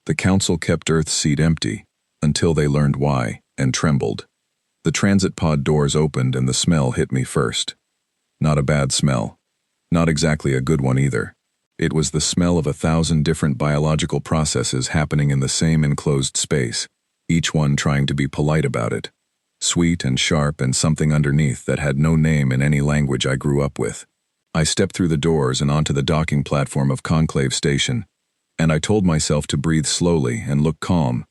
The council kept Earth's seat empty, until they learned why, and trembled. The transit pod doors opened and the smell hit me first. Not a bad smell. Not exactly a good one either. It was the smell of 1,000 different biological processes happening in the same enclosed space, each one trying to be polite about it. Sweet and sharp and something underneath that had no name in any language I grew up with. I stepped through the doors and onto the docking platform of Conclave Station, and I told myself to breathe slowly and look calm,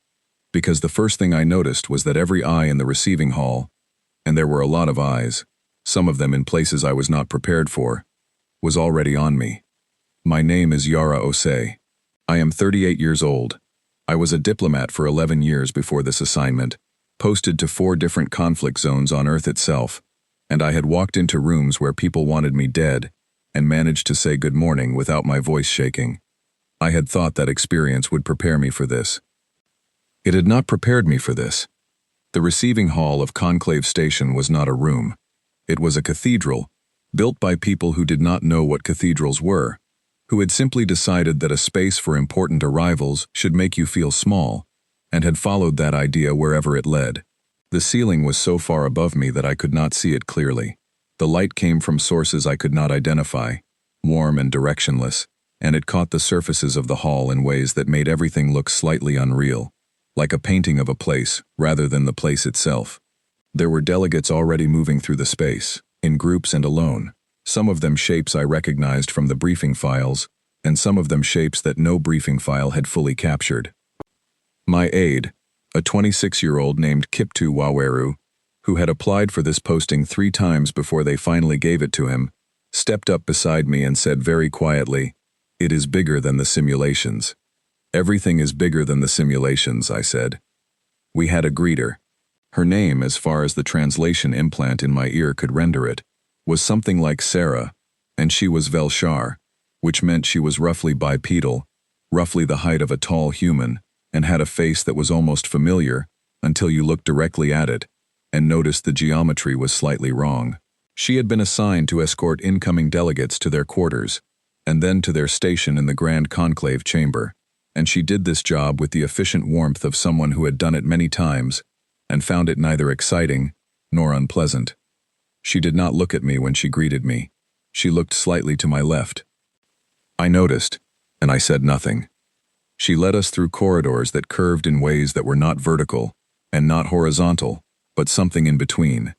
because the first thing I noticed was that every eye in the receiving hall, and there were a lot of eyes, some of them in places I was not prepared for, was already on me. My name is Yara Osei. I am 38 years old. I was a diplomat for 11 years before this assignment, posted to 4 different conflict zones on Earth itself, and I had walked into rooms where people wanted me dead and managed to say good morning without my voice shaking. I had thought that experience would prepare me for this. It had not prepared me for this. The receiving hall of Conclave Station was not a room. It was a cathedral, built by people who did not know what cathedrals were, who had simply decided that a space for important arrivals should make you feel small, and had followed that idea wherever it led. The ceiling was so far above me that I could not see it clearly. The light came from sources I could not identify, warm and directionless, and it caught the surfaces of the hall in ways that made everything look slightly unreal, like a painting of a place rather than the place itself. There were delegates already moving through the space, in groups and alone, some of them shapes I recognized from the briefing files, and some of them shapes that no briefing file had fully captured. My aide, a 26-year-old named Kiptu Waweru, who had applied for this posting 3 times before they finally gave it to him, stepped up beside me and said very quietly, "It is bigger than the simulations." "Everything is bigger than the simulations," I said. We had a greeter. Her name, as far as the translation implant in my ear could render it, was something like Sarah, and she was Velshar, which meant she was roughly bipedal, roughly the height of a tall human, and had a face that was almost familiar until you looked directly at it and noticed the geometry was slightly wrong. She had been assigned to escort incoming delegates to their quarters and then to their station in the Grand Conclave Chamber, and she did this job with the efficient warmth of someone who had done it many times and found it neither exciting nor unpleasant. She did not look at me when she greeted me. She looked slightly to my left. I noticed, and I said nothing. She led us through corridors that curved in ways that were not vertical and not horizontal, but something in between,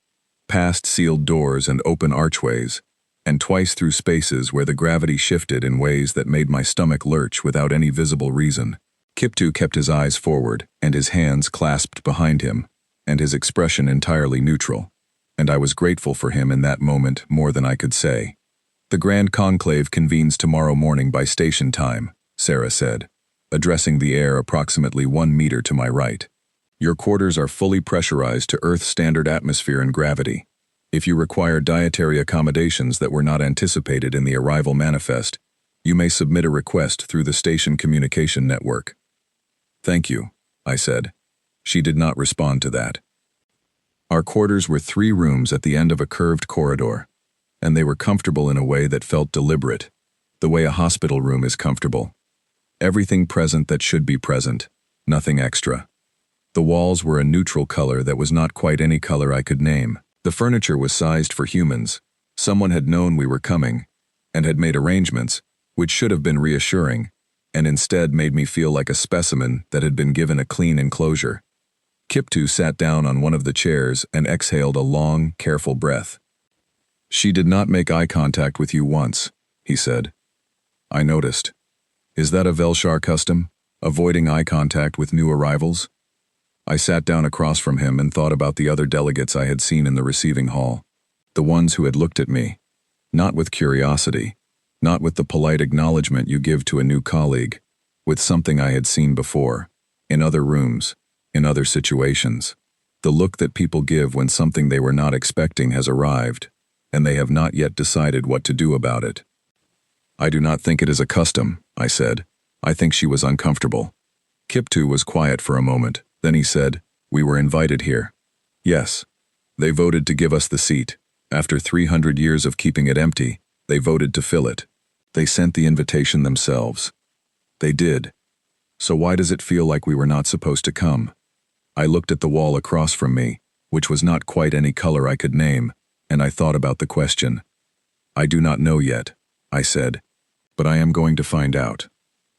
past sealed doors and open archways, and twice through spaces where the gravity shifted in ways that made my stomach lurch without any visible reason. Kiptu kept his eyes forward and his hands clasped behind him, and his expression entirely neutral, and I was grateful for him in that moment more than I could say. "The Grand Conclave convenes tomorrow morning by station time," Sarah said, addressing the air approximately 1 meter to my right. "Your quarters are fully pressurized to Earth standard atmosphere and gravity. If you require dietary accommodations that were not anticipated in the arrival manifest, you may submit a request through the station communication network." "Thank you," I said. She did not respond to that. Our quarters were 3 rooms at the end of a curved corridor, and they were comfortable in a way that felt deliberate, the way a hospital room is comfortable. Everything present that should be present, nothing extra. The walls were a neutral color that was not quite any color I could name. The furniture was sized for humans. Someone had known we were coming, and had made arrangements, which should have been reassuring, and instead made me feel like a specimen that had been given a clean enclosure. Kiptu sat down on one of the chairs and exhaled a long, careful breath. "She did not make eye contact with you once," he said. I noticed. "Is that a Velshar custom, avoiding eye contact with new arrivals?" I sat down across from him and thought about the other delegates I had seen in the receiving hall, the ones who had looked at me, not with curiosity, not with the polite acknowledgement you give to a new colleague, with something I had seen before, in other rooms, in other situations. The look that people give when something they were not expecting has arrived, and they have not yet decided what to do about it. "I do not think it is a custom," I said. "I think she was uncomfortable." Kiptu was quiet for a moment, then he said, "We were invited here." "Yes. They voted to give us the seat. After 300 years of keeping it empty, they voted to fill it. They sent the invitation themselves." "They did." So why does it feel like we were not supposed to come? I looked at the wall across from me, which was not quite any color I could name, and I thought about the question. I do not know yet, I said, but I am going to find out.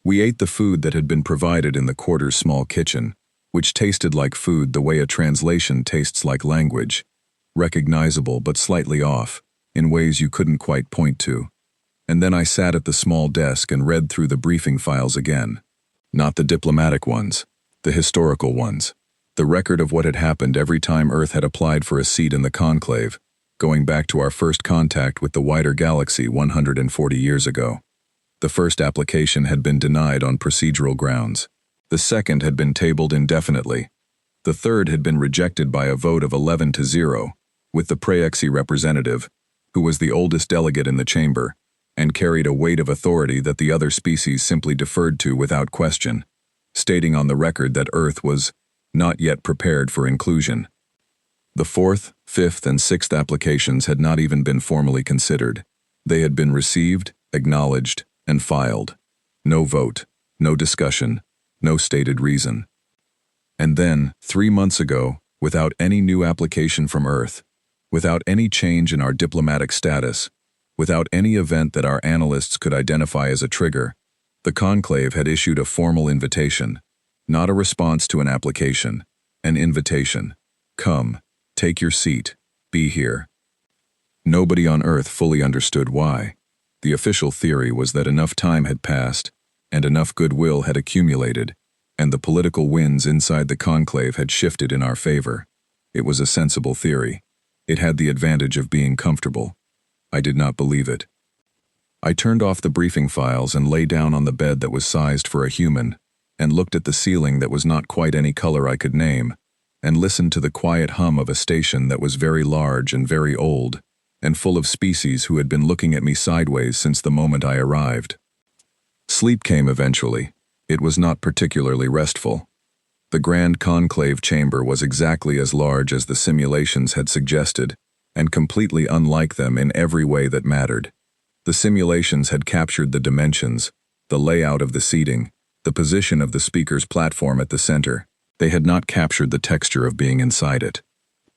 We ate the food that had been provided in the quarter's small kitchen, which tasted like food the way a translation tastes like language, recognizable but slightly off, in ways you couldn't quite point to. And then I sat at the small desk and read through the briefing files again. Not the diplomatic ones, the historical ones. The record of what had happened every time Earth had applied for a seat in the conclave, going back to our first contact with the wider galaxy 140 years ago. The first application had been denied on procedural grounds. The second had been tabled indefinitely. The third had been rejected by a vote of 11-0, with the Praexi representative, who was the oldest delegate in the chamber, and carried a weight of authority that the other species simply deferred to without question, stating on the record that Earth was not yet prepared for inclusion. The fourth, fifth, and sixth applications had not even been formally considered. They had been received, acknowledged, and filed. No vote, no discussion, no stated reason. And then, 3 months ago, without any new application from Earth, without any change in our diplomatic status, without any event that our analysts could identify as a trigger, the conclave had issued a formal invitation, not a response to an application, an invitation. Come, take your seat, be here. Nobody on Earth fully understood why. The official theory was that enough time had passed, and enough goodwill had accumulated, and the political winds inside the conclave had shifted in our favor. It was a sensible theory. It had the advantage of being comfortable. I did not believe it. I turned off the briefing files and lay down on the bed that was sized for a human, and looked at the ceiling that was not quite any color I could name, and listened to the quiet hum of a station that was very large and very old, and full of species who had been looking at me sideways since the moment I arrived. Sleep came eventually. It was not particularly restful. The grand conclave chamber was exactly as large as the simulations had suggested, and completely unlike them in every way that mattered. The simulations had captured the dimensions, the layout of the seating, the position of the speaker's platform at the center. They had not captured the texture of being inside it.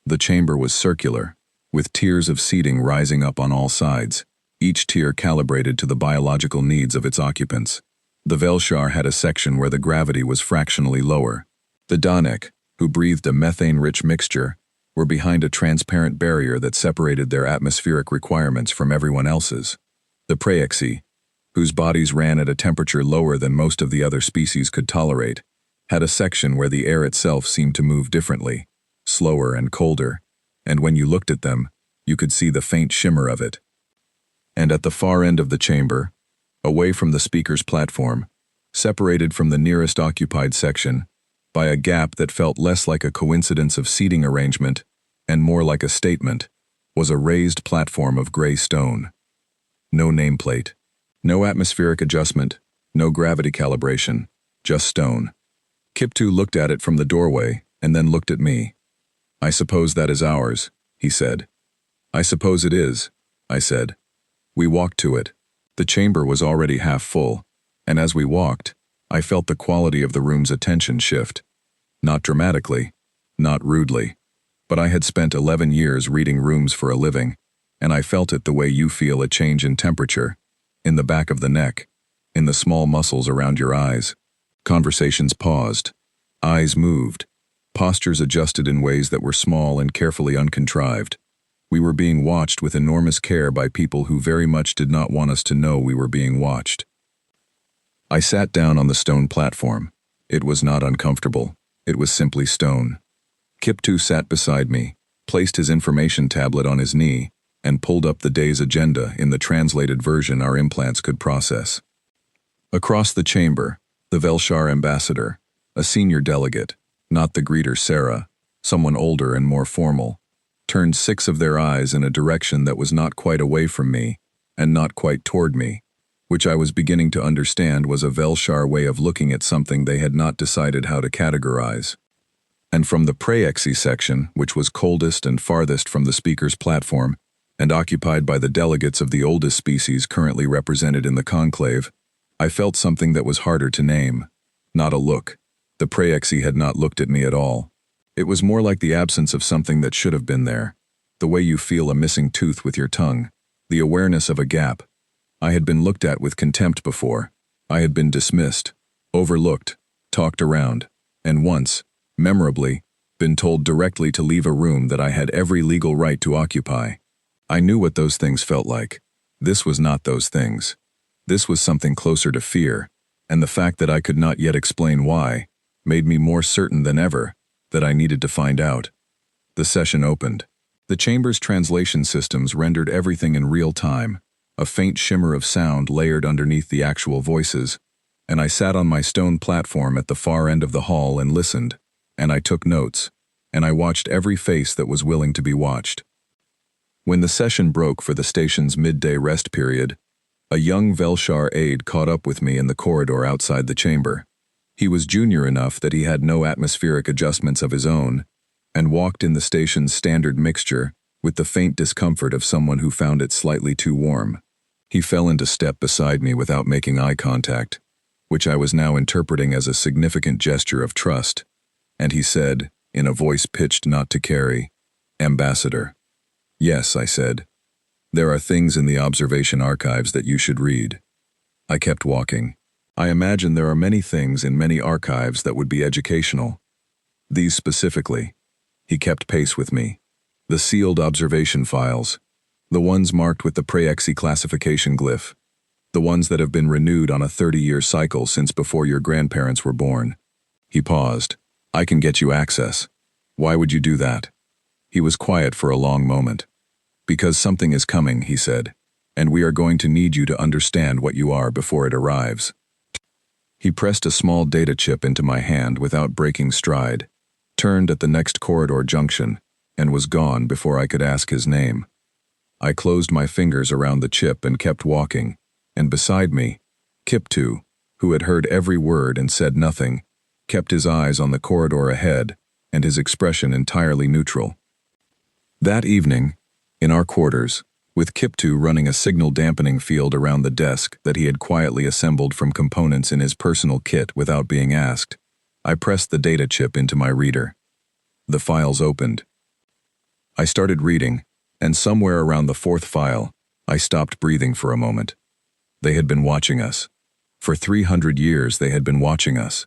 The chamber was circular, with tiers of seating rising up on all sides, each tier calibrated to the biological needs of its occupants. The Velshar had a section where the gravity was fractionally lower. The Danek, who breathed a methane-rich mixture, were behind a transparent barrier that separated their atmospheric requirements from everyone else's. The Praexi, whose bodies ran at a temperature lower than most of the other species could tolerate, had a section where the air itself seemed to move differently, slower and colder, and when you looked at them, you could see the faint shimmer of it. And at the far end of the chamber, away from the speaker's platform, separated from the nearest occupied section, by a gap that felt less like a coincidence of seating arrangement and more like a statement, was a raised platform of gray stone. No nameplate, no atmospheric adjustment, no gravity calibration, just stone. Kiptu looked at it from the doorway and then looked at me. "I suppose that is ours," he said. "I suppose it is," I said. We walked to it. The chamber was already half full, and as we walked, I felt the quality of the room's attention shift. Not dramatically, not rudely, but I had spent 11 years reading rooms for a living, and I felt it the way you feel a change in temperature, in the back of the neck, in the small muscles around your eyes. Conversations paused, eyes moved, postures adjusted in ways that were small and carefully uncontrived. We were being watched with enormous care by people who very much did not want us to know we were being watched. I sat down on the stone platform. It was not uncomfortable. It was simply stone. Kiptu sat beside me, placed his information tablet on his knee, and pulled up the day's agenda in the translated version our implants could process. Across the chamber, the Velshar ambassador, a senior delegate, not the greeter Sarah, someone older and more formal, turned 6 of their eyes in a direction that was not quite away from me and not quite toward me, which I was beginning to understand was a Velshar way of looking at something they had not decided how to categorize. And from the Praexi section, which was coldest and farthest from the speaker's platform, and occupied by the delegates of the oldest species currently represented in the conclave, I felt something that was harder to name. Not a look. The Praexi had not looked at me at all. It was more like the absence of something that should have been there. The way you feel a missing tooth with your tongue. The awareness of a gap. I had been looked at with contempt before. I had been dismissed, overlooked, talked around, and once, memorably, been told directly to leave a room that I had every legal right to occupy. I knew what those things felt like. This was not those things. This was something closer to fear, and the fact that I could not yet explain why made me more certain than ever that I needed to find out. The session opened. The chamber's translation systems rendered everything in real time, a faint shimmer of sound layered underneath the actual voices, and I sat on my stone platform at the far end of the hall and listened, and I took notes, and I watched every face that was willing to be watched. When the session broke for the station's midday rest period, a young Velshar aide caught up with me in the corridor outside the chamber. He was junior enough that he had no atmospheric adjustments of his own, and walked in the station's standard mixture with the faint discomfort of someone who found it slightly too warm. He fell into step beside me without making eye contact, which I was now interpreting as a significant gesture of trust, and he said, in a voice pitched not to carry, "Ambassador." "Yes," I said. "There are things in the observation archives that you should read." I kept walking. I imagine there are many things in many archives that would be educational. These specifically. He kept pace with me. The sealed observation files. The ones marked with the Praexi classification glyph. The ones that have been renewed on a 30-year cycle since before your grandparents were born. He paused. "I can get you access." "Why would you do that?" He was quiet for a long moment. "Because something is coming," he said, "and we are going to need you to understand what you are before it arrives." He pressed a small data chip into my hand without breaking stride, turned at the next corridor junction, and was gone before I could ask his name. I closed my fingers around the chip and kept walking, and beside me, Kiptu, who had heard every word and said nothing, kept his eyes on the corridor ahead and his expression entirely neutral. That evening, in our quarters, with Kiptu running a signal dampening field around the desk that he had quietly assembled from components in his personal kit without being asked, I pressed the data chip into my reader. The files opened. I started reading, and somewhere around the fourth file, I stopped breathing for a moment. They had been watching us. For 300 years they had been watching us.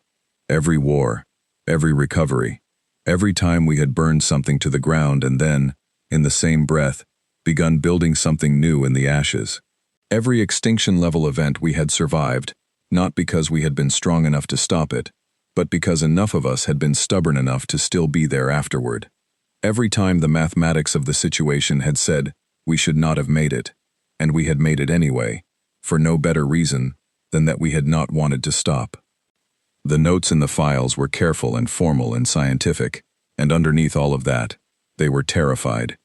Every war, every recovery, every time we had burned something to the ground and then, in the same breath, begun building something new in the ashes. Every extinction-level event we had survived, not because we had been strong enough to stop it, but because enough of us had been stubborn enough to still be there afterward. Every time the mathematics of the situation had said we should not have made it, and we had made it anyway, for no better reason than that we had not wanted to stop. The notes in the files were careful and formal and scientific, and underneath all of that, they were terrified.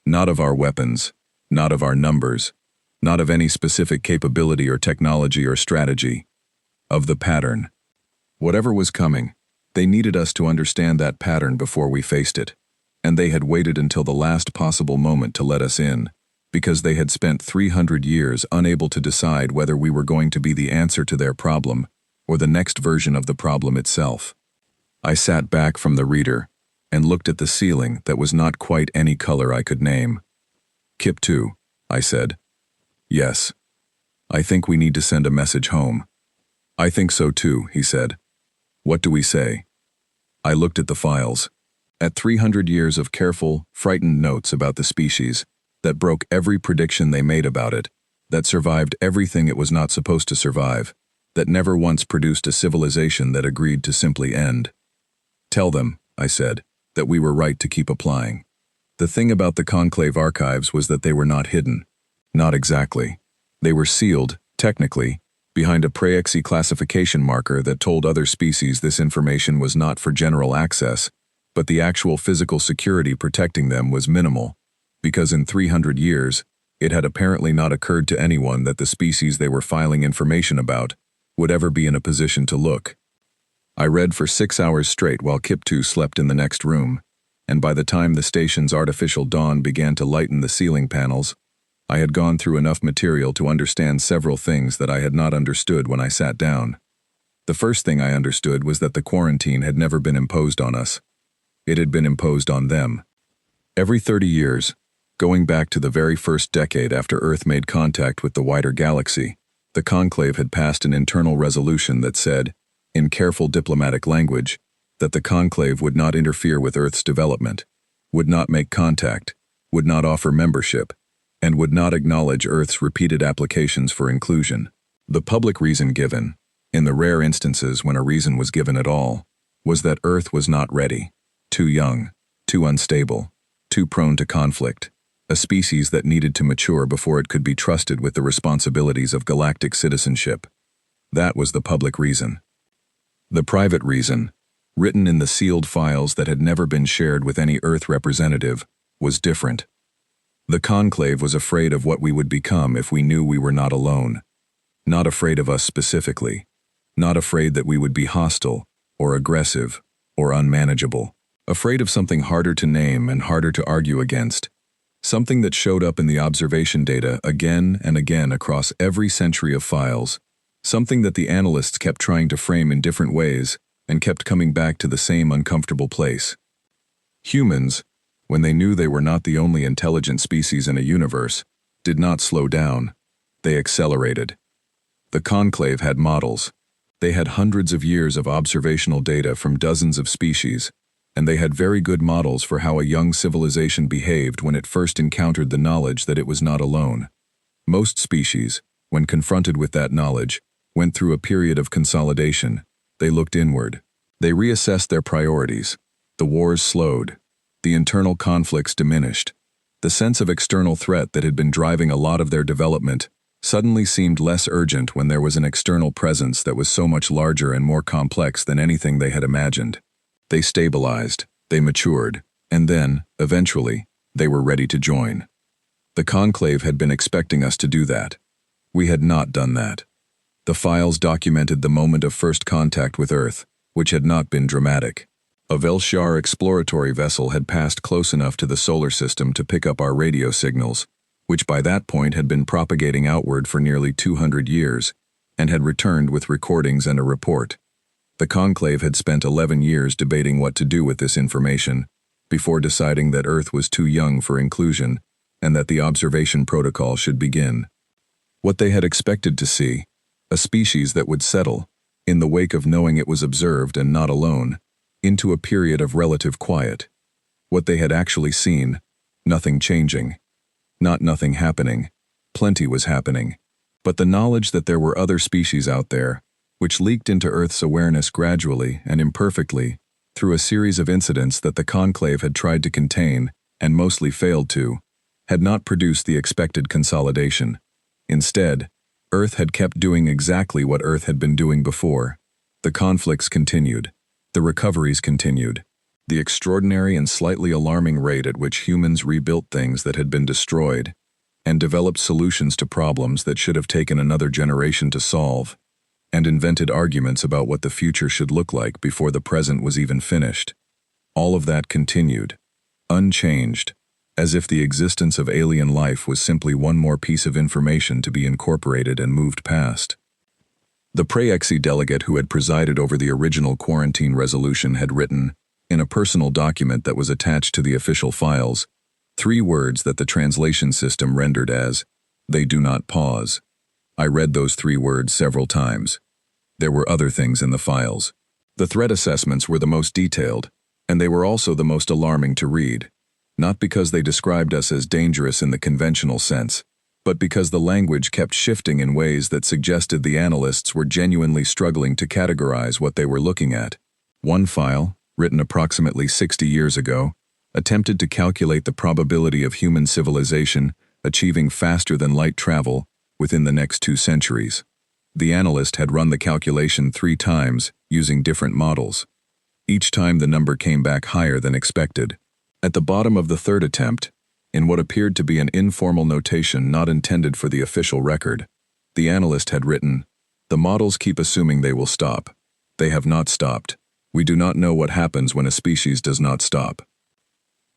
Not of our weapons, not of our numbers, not of any specific capability or technology or strategy. Of the pattern. Whatever was coming, they needed us to understand that pattern before we faced it, and they had waited until the last possible moment to let us in, because they had spent 300 years unable to decide whether we were going to be the answer to their problem or the next version of the problem itself. I sat back from the reader and looked at the ceiling that was not quite any color I could name. "Kiptu," I said. "Yes. I think we need to send a message home." "I think so too," he said. "What do we say?" I looked at the files. At 300 years of careful, frightened notes about the species, that broke every prediction they made about it, that survived everything it was not supposed to survive, that never once produced a civilization that agreed to simply end. "Tell them," I said, "that we were right to keep applying." The thing about the Conclave archives was that they were not hidden. Not exactly. They were sealed, technically, behind a Praexi classification marker that told other species this information was not for general access, but the actual physical security protecting them was minimal, because in 300 years, it had apparently not occurred to anyone that the species they were filing information about would ever be in a position to look. I read for 6 hours straight while Kiptu slept in the next room, and by the time the station's artificial dawn began to lighten the ceiling panels, I had gone through enough material to understand several things that I had not understood when I sat down. The first thing I understood was that the quarantine had never been imposed on us. It had been imposed on them. Every 30 years, going back to the very first decade after Earth made contact with the wider galaxy, the Conclave had passed an internal resolution that said, in careful diplomatic language, that the Conclave would not interfere with Earth's development, would not make contact, would not offer membership, and would not acknowledge Earth's repeated applications for inclusion. The public reason given, in the rare instances when a reason was given at all, was that Earth was not ready, too young, too unstable, too prone to conflict, a species that needed to mature before it could be trusted with the responsibilities of galactic citizenship. That was the public reason. The private reason, written in the sealed files that had never been shared with any Earth representative, was different. The Conclave was afraid of what we would become if we knew we were not alone. Not afraid of us specifically. Not afraid that we would be hostile, or aggressive, or unmanageable. Afraid of something harder to name and harder to argue against. Something that showed up in the observation data again and again across every century of files. Something that the analysts kept trying to frame in different ways and kept coming back to the same uncomfortable place. Humans, when they knew they were not the only intelligent species in a universe, did not slow down. They accelerated. The Conclave had models. They had hundreds of years of observational data from dozens of species, and they had very good models for how a young civilization behaved when it first encountered the knowledge that it was not alone. Most species, when confronted with that knowledge, went through a period of consolidation. They looked inward. They reassessed their priorities. The wars slowed. The internal conflicts diminished. The sense of external threat that had been driving a lot of their development suddenly seemed less urgent when there was an external presence that was so much larger and more complex than anything they had imagined. They stabilized, they matured, and then, eventually, they were ready to join. The Conclave had been expecting us to do that. We had not done that. The files documented the moment of first contact with Earth, which had not been dramatic. A Velshar exploratory vessel had passed close enough to the solar system to pick up our radio signals, which by that point had been propagating outward for nearly 200 years, and had returned with recordings and a report. The Conclave had spent 11 years debating what to do with this information, before deciding that Earth was too young for inclusion, and that the observation protocol should begin. What they had expected to see, a species that would settle, in the wake of knowing it was observed and not alone, into a period of relative quiet. What they had actually seen, nothing changing. Not nothing happening. Plenty was happening. But the knowledge that there were other species out there, which leaked into Earth's awareness gradually and imperfectly, through a series of incidents that the Conclave had tried to contain, and mostly failed to, had not produced the expected consolidation. Instead, Earth had kept doing exactly what Earth had been doing before. The conflicts continued. The recoveries continued. The extraordinary and slightly alarming rate at which humans rebuilt things that had been destroyed, and developed solutions to problems that should have taken another generation to solve, and invented arguments about what the future should look like before the present was even finished. All of that continued, unchanged, as if the existence of alien life was simply one more piece of information to be incorporated and moved past. The Praexi delegate who had presided over the original quarantine resolution had written, in a personal document that was attached to the official files, 3 words that the translation system rendered as, "They do not pause." I read those 3 words several times. There were other things in the files. The threat assessments were the most detailed, and they were also the most alarming to read. Not because they described us as dangerous in the conventional sense, but because the language kept shifting in ways that suggested the analysts were genuinely struggling to categorize what they were looking at. One file, written approximately 60 years ago, attempted to calculate the probability of human civilization achieving faster-than-light travel within the next 2 centuries. The analyst had run the calculation 3 times using different models. Each time the number came back higher than expected. At the bottom of the 3rd attempt, in what appeared to be an informal notation not intended for the official record, the analyst had written, "The models keep assuming they will stop. They have not stopped. We do not know what happens when a species does not stop."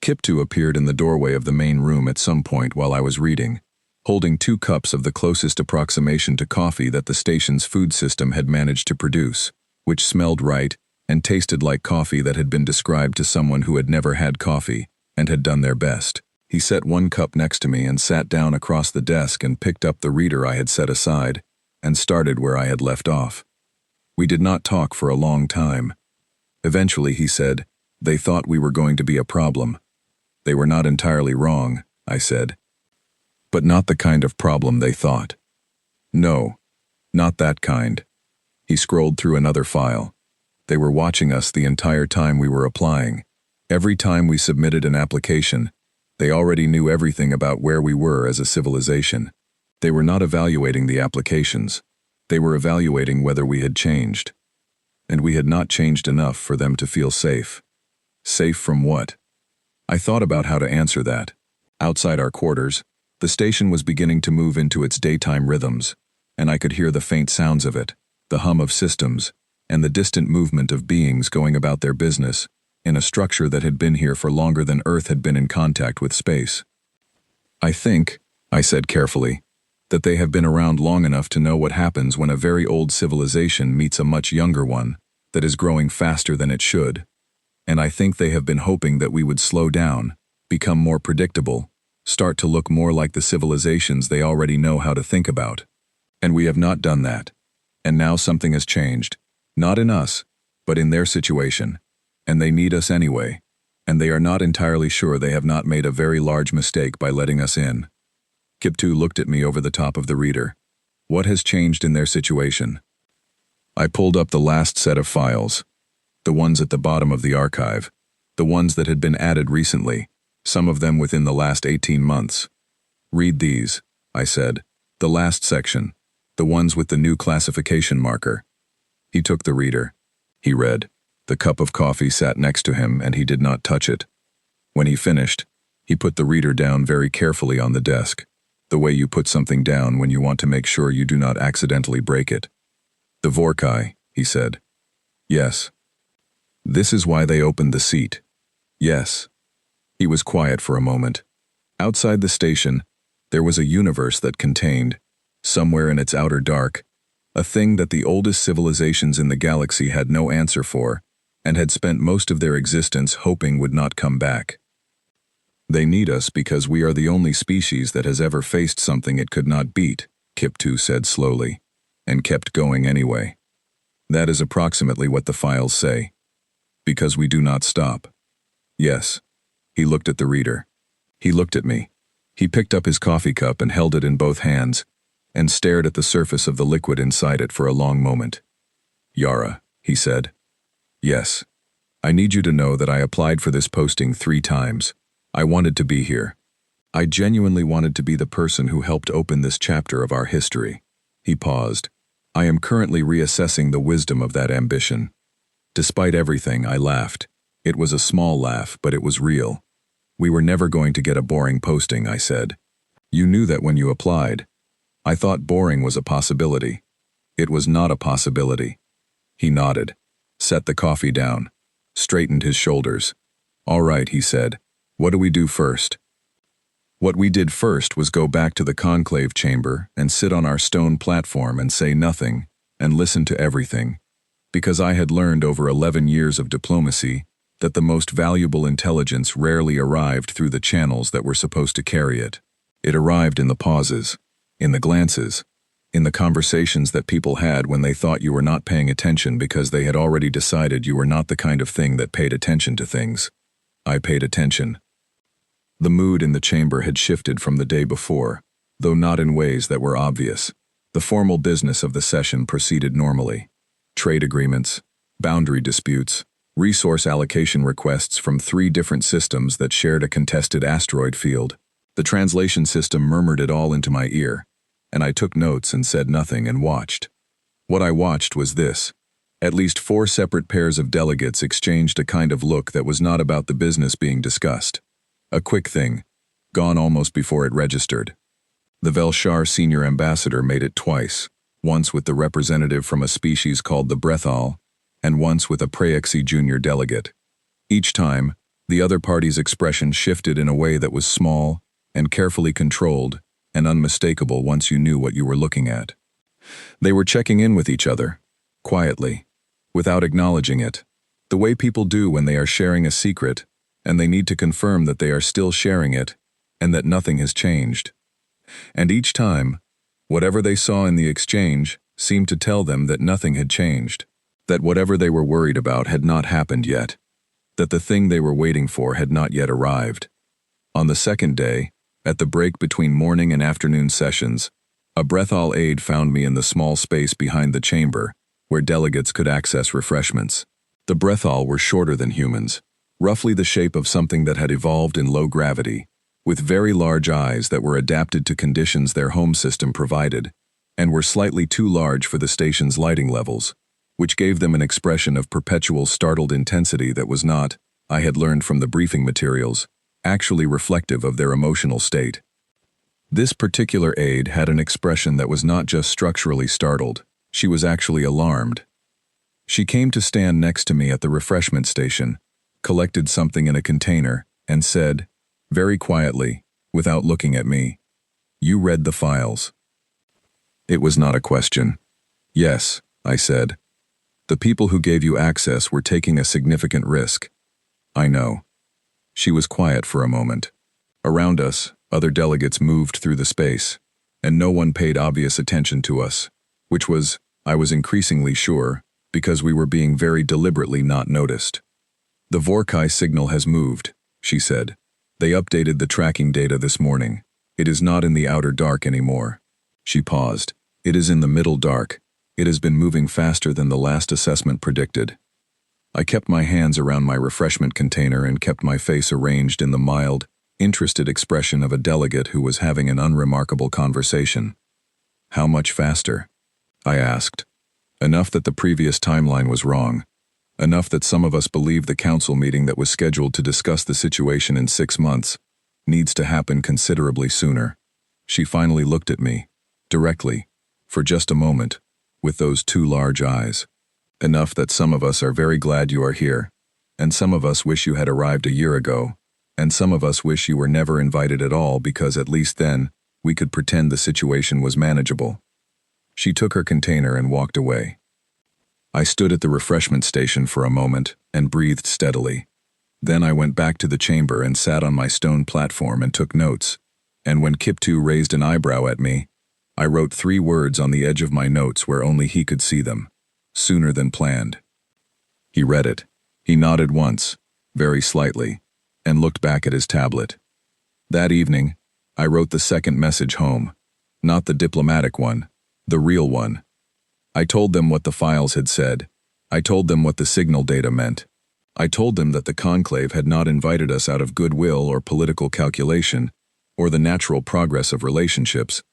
Kiptu appeared in the doorway of the main room at some point while I was reading, holding 2 cups of the closest approximation to coffee that the station's food system had managed to produce. which smelled right and tasted like coffee that had been described to someone who had never had coffee and had done their best. He set one cup next to me and sat down across the desk and picked up the reader I had set aside and started where I had left off. We did not talk for a long time. Eventually he said, "They thought we were going to be a problem." "They were not entirely wrong," I said. "But not the kind of problem they thought." "No, not that kind." He scrolled through another file. "They were watching us the entire time we were applying. Every time we submitted an application, they already knew everything about where we were as a civilization. They were not evaluating the applications. They were evaluating whether we had changed. And we had not changed enough for them to feel safe." Safe from what? I thought about how to answer that. Outside our quarters, the station was beginning to move into its daytime rhythms, and I could hear the faint sounds of it, the hum of systems, and the distant movement of beings going about their business in a structure that had been here for longer than Earth had been in contact with space. "I think," I said carefully, "that they have been around long enough to know what happens when a very old civilization meets a much younger one that is growing faster than it should. And I think they have been hoping that we would slow down, become more predictable, start to look more like the civilizations they already know how to think about. And we have not done that. And now something has changed. Not in us, but in their situation. And they need us anyway. And they are not entirely sure they have not made a very large mistake by letting us in." Kiptu looked at me over the top of the reader. "What has changed in their situation?" I pulled up the last set of files. The ones at the bottom of the archive. The ones that had been added recently, some of them within the last 18 months. "Read these," I said. "The last section. The ones with the new classification marker." He took the reader. He read. The cup of coffee sat next to him and he did not touch it. When he finished, he put the reader down very carefully on the desk, the way you put something down when you want to make sure you do not accidentally break it. "The Vorkai," he said. "Yes. This is why they opened the seat." "Yes." He was quiet for a moment. Outside the station, there was a universe that contained, somewhere in its outer dark, a thing that the oldest civilizations in the galaxy had no answer for, and had spent most of their existence hoping would not come back. "They need us because we are the only species that has ever faced something it could not beat," Kiptu said slowly, and kept going anyway. "That is approximately what the files say. Because we do not stop." "Yes." He looked at the reader. He looked at me. He picked up his coffee cup and held it in both hands, and stared at the surface of the liquid inside it for a long moment. "Yara," he said. "Yes. I need you to know that I applied for this posting 3 times. I wanted to be here. I genuinely wanted to be the person who helped open this chapter of our history." He paused. "I am currently reassessing the wisdom of that ambition." Despite everything, I laughed. It was a small laugh, but it was real. "We were never going to get a boring posting," I said. "You knew that when you applied." I thought boring was a possibility. "It was not a possibility." He nodded, set the coffee down, straightened his shoulders. "All right," he said. "What do we do first?" What we did first was go back to the conclave chamber and sit on our stone platform and say nothing and listen to everything, because I had learned over 11 years of diplomacy that the most valuable intelligence rarely arrived through the channels that were supposed to carry it. It arrived in the pauses, in the glances, in the conversations that people had when they thought you were not paying attention because they had already decided you were not the kind of thing that paid attention to things. I paid attention. The mood in the chamber had shifted from the day before, though not in ways that were obvious. The formal business of the session proceeded normally. Trade agreements, boundary disputes, resource allocation requests from 3 different systems that shared a contested asteroid field. The translation system murmured it all into my ear, and I took notes and said nothing and watched. What I watched was this. At least 4 separate pairs of delegates exchanged a kind of look that was not about the business being discussed. A quick thing, gone almost before it registered. The Velshar senior ambassador made it twice, once with the representative from a species called the Brethal, and once with a Praexi junior delegate. Each time, the other party's expression shifted in a way that was small and carefully controlled and unmistakable once you knew what you were looking at. They were checking in with each other, quietly, without acknowledging it, the way people do when they are sharing a secret, and they need to confirm that they are still sharing it, and that nothing has changed. And each time, whatever they saw in the exchange seemed to tell them that nothing had changed, that whatever they were worried about had not happened yet, that the thing they were waiting for had not yet arrived. On the second day, at the break between morning and afternoon sessions, a breathall aide found me in the small space behind the chamber, where delegates could access refreshments. The breathall were shorter than humans, roughly the shape of something that had evolved in low gravity, with very large eyes that were adapted to conditions their home system provided, and were slightly too large for the station's lighting levels, which gave them an expression of perpetual startled intensity that was not, I had learned from the briefing materials, actually reflective of their emotional state. This particular aide had an expression that was not just structurally startled, she was actually alarmed. She came to stand next to me at the refreshment station, collected something in a container, and said, very quietly, without looking at me, "You read the files." It was not a question. "Yes," I said. "The people who gave you access were taking a significant risk." "I know." She was quiet for a moment. Around us, other delegates moved through the space, and no one paid obvious attention to us, which was, I was increasingly sure, because we were being very deliberately not noticed. "The Vorkai signal has moved," she said. "They updated the tracking data this morning. It is not in the outer dark anymore." She paused. "It is in the middle dark. It has been moving faster than the last assessment predicted." I kept my hands around my refreshment container and kept my face arranged in the mild, interested expression of a delegate who was having an unremarkable conversation. "How much faster?" I asked. "Enough that the previous timeline was wrong. Enough that some of us believe the council meeting that was scheduled to discuss the situation in 6 months needs to happen considerably sooner." She finally looked at me, directly, for just a moment, with those two large eyes. "Enough that some of us are very glad you are here, and some of us wish you had arrived a year ago, and some of us wish you were never invited at all because at least then we could pretend the situation was manageable." She took her container and walked away. I stood at the refreshment station for a moment and breathed steadily. Then I went back to the chamber and sat on my stone platform and took notes, and when Kiptu raised an eyebrow at me, I wrote 3 words on the edge of my notes where only he could see them. "Sooner than planned." He read it. He nodded once, very slightly, and looked back at his tablet. That evening, I wrote the second message home, not the diplomatic one, the real one. I told them what the files had said. I told them what the signal data meant. I told them that the conclave had not invited us out of goodwill or political calculation, or the natural progress of relationships,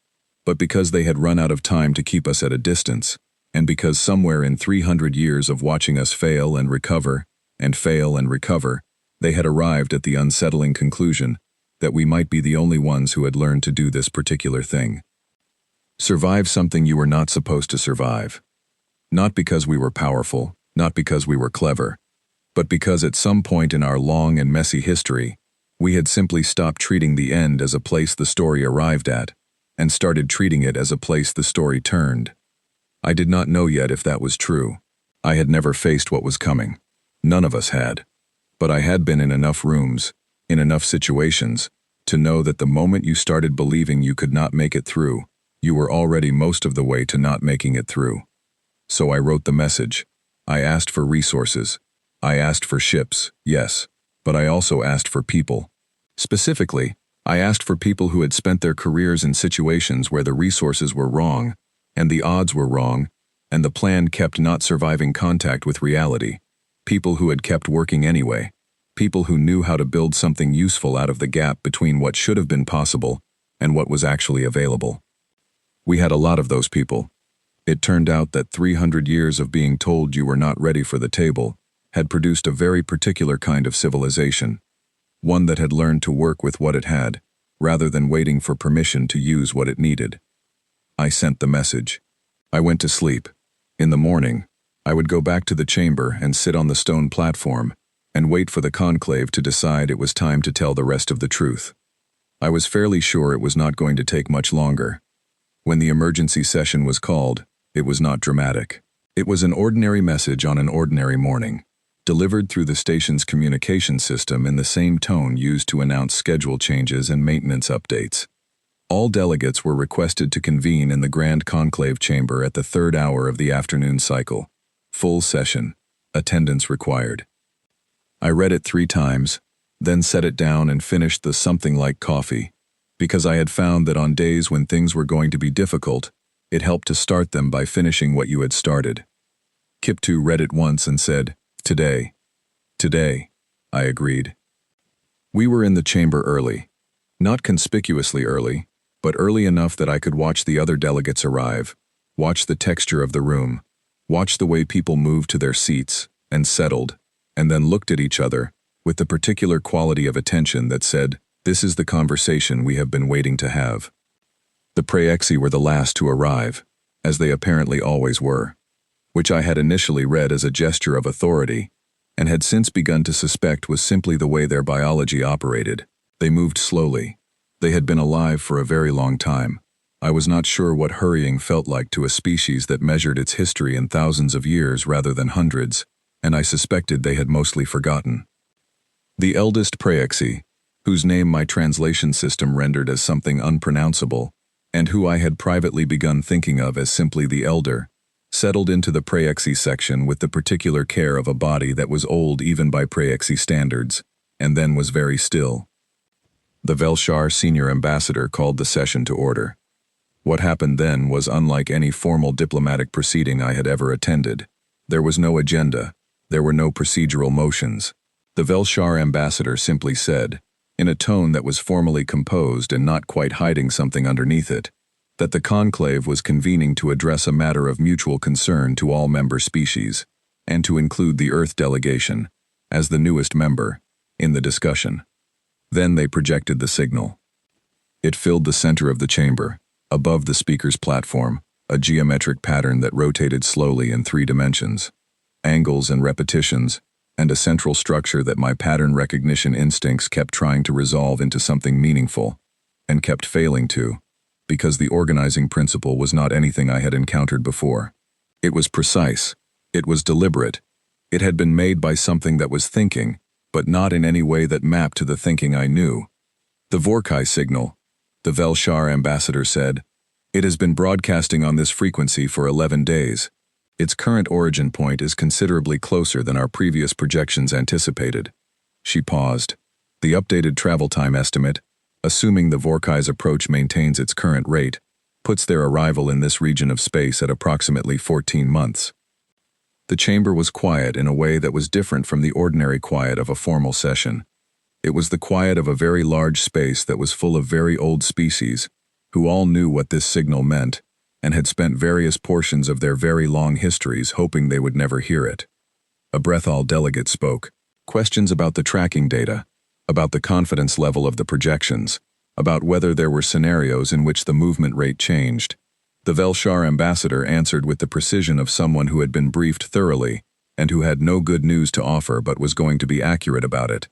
but because they had run out of time to keep us at a distance, and because somewhere in 300 years of watching us fail and recover, they had arrived at the unsettling conclusion that we might be the only ones who had learned to do this particular thing. Survive something you were not supposed to survive. Not because we were powerful, not because we were clever, but because at some point in our long and messy history, we had simply stopped treating the end as a place the story arrived at, and started treating it as a place the story turned. I did not know yet if that was true. I had never faced what was coming. None of us had. But I had been in enough rooms, in enough situations, to know that the moment you started believing you could not make it through, you were already most of the way to not making it through. So I wrote the message. I asked for resources. I asked for ships, yes, but I also asked for people. Specifically, I asked for people who had spent their careers in situations where the resources were wrong, and the odds were wrong, and the plan kept not surviving contact with reality. People who had kept working anyway. People who knew how to build something useful out of the gap between what should have been possible and what was actually available. We had a lot of those people. It turned out that 300 years of being told you were not ready for the table had produced a very particular kind of civilization, one that had learned to work with what it had, rather than waiting for permission to use what it needed. I sent the message. I went to sleep. In the morning, I would go back to the chamber and sit on the stone platform and wait for the conclave to decide it was time to tell the rest of the truth. I was fairly sure it was not going to take much longer. When the emergency session was called, it was not dramatic. It was an ordinary message on an ordinary morning, delivered through the station's communication system in the same tone used to announce schedule changes and maintenance updates. All delegates were requested to convene in the Grand Conclave Chamber at the 3rd hour of the afternoon cycle. Full session. Attendance required. I read it 3 times, then set it down and finished the something like coffee, because I had found that on days when things were going to be difficult, it helped to start them by finishing what you had started. Kiptu read it once and said, "Today." "Today," I agreed. We were in the chamber early. Not conspicuously early, but early enough that I could watch the other delegates arrive, watch the texture of the room, watch the way people moved to their seats and settled, and then looked at each other with the particular quality of attention that said, "This is the conversation we have been waiting to have." The praexi were the last to arrive, as they apparently always were, which I had initially read as a gesture of authority, and had since begun to suspect was simply the way their biology operated. They moved slowly. They had been alive for a very long time. I was not sure what hurrying felt like to a species that measured its history in thousands of years rather than hundreds, and I suspected they had mostly forgotten. The eldest praexi, whose name my translation system rendered as something unpronounceable, and who I had privately begun thinking of as simply the elder, settled into the praexi section with the particular care of a body that was old even by praexi standards, and then was very still. The Velshar senior ambassador called the session to order. What happened then was unlike any formal diplomatic proceeding I had ever attended. There was no agenda. There were no procedural motions. The Velshar ambassador simply said, in a tone that was formally composed and not quite hiding something underneath it, that the conclave was convening to address a matter of mutual concern to all member species, and to include the Earth delegation, as the newest member, in the discussion. Then they projected the signal. It filled the center of the chamber, above the speaker's platform, a geometric pattern that rotated slowly in 3 dimensions, angles and repetitions, and a central structure that my pattern recognition instincts kept trying to resolve into something meaningful, and kept failing to, because the organizing principle was not anything I had encountered before. It was precise. It was deliberate. It had been made by something that was thinking, but not in any way that mapped to the thinking I knew. The Vorkai signal, the Velshar ambassador said, "It has been broadcasting on this frequency for 11 days. Its current origin point is considerably closer than our previous projections anticipated." She paused. The updated travel time estimate, assuming the Vorkai's approach maintains its current rate, puts their arrival in this region of space at approximately 14 months. The chamber was quiet in a way that was different from the ordinary quiet of a formal session. It was the quiet of a very large space that was full of very old species, who all knew what this signal meant, and had spent various portions of their very long histories hoping they would never hear it. A Brethal delegate spoke. Questions about the tracking data, about the confidence level of the projections, about whether there were scenarios in which the movement rate changed. The Velshar ambassador answered with the precision of someone who had been briefed thoroughly and who had no good news to offer but was going to be accurate about it.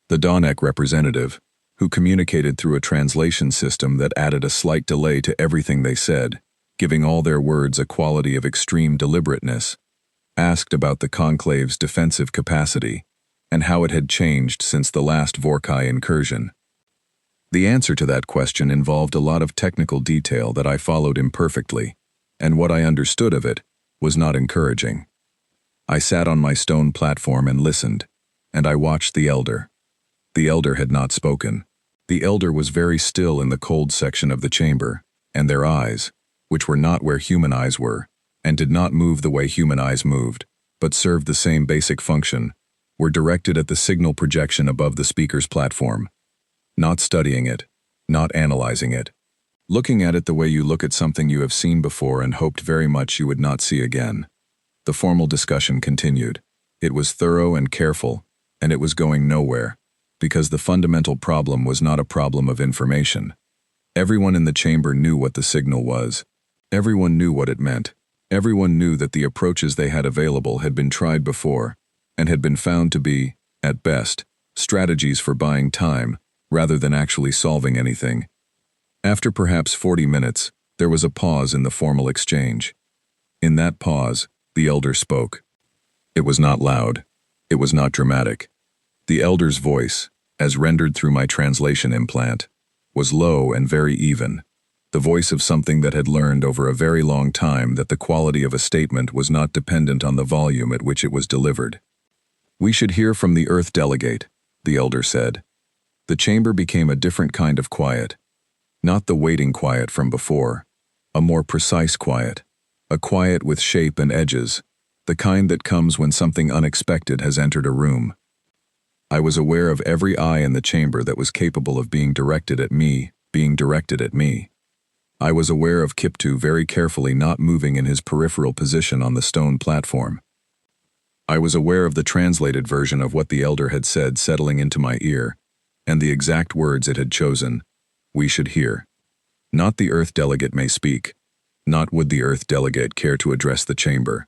The Danek representative, who communicated through a translation system that added a slight delay to everything they said, giving all their words a quality of extreme deliberateness, asked about the conclave's defensive capacity and how it had changed since the last Vorkai incursion. The answer to that question involved a lot of technical detail that I followed imperfectly, and what I understood of it was not encouraging. I sat on my stone platform and listened, and I watched the elder. The elder had not spoken. The elder was very still in the cold section of the chamber, and their eyes, which were not where human eyes were, and did not move the way human eyes moved, but served the same basic function, were directed at the signal projection above the speaker's platform. Not studying it, not analyzing it. Looking at it the way you look at something you have seen before and hoped very much you would not see again. The formal discussion continued. It was thorough and careful, and it was going nowhere, because the fundamental problem was not a problem of information. Everyone in the chamber knew what the signal was. Everyone knew what it meant. Everyone knew that the approaches they had available had been tried before, and had been found to be, at best, strategies for buying time, rather than actually solving anything. After perhaps 40 minutes, there was a pause in the formal exchange. In that pause, The elder spoke. It was not loud. It was not dramatic. The elder's voice, as rendered through my translation implant, was low and very even, the voice of something that had learned over a very long time that the quality of a statement was not dependent on the volume at which it was delivered. "We should hear from the Earth delegate," the elder said. The chamber became a different kind of quiet. Not the waiting quiet from before, a more precise quiet, a quiet with shape and edges, the kind that comes when something unexpected has entered a room. I was aware of every eye in the chamber that was capable of being directed at me. I was aware of Kiptu very carefully not moving in his peripheral position on the stone platform. I was aware of the translated version of what the elder had said settling into my ear, and the exact words it had chosen. We should hear. Not the Earth delegate may speak. Not would the Earth delegate care to address the chamber.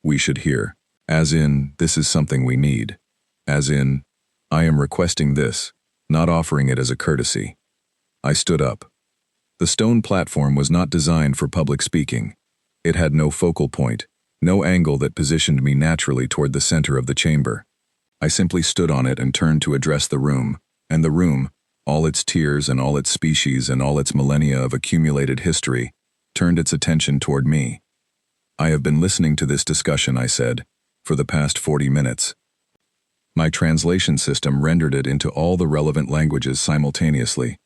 We should hear. As in, this is something we need. As in, I am requesting this, not offering it as a courtesy. I stood up. The stone platform was not designed for public speaking. It had no focal point, no angle that positioned me naturally toward the center of the chamber. I simply stood on it and turned to address the room, and the room, all its tiers and all its species and all its millennia of accumulated history, turned its attention toward me. I have been listening to this discussion, I said, for the past 40 minutes. My translation system rendered it into all the relevant languages simultaneously,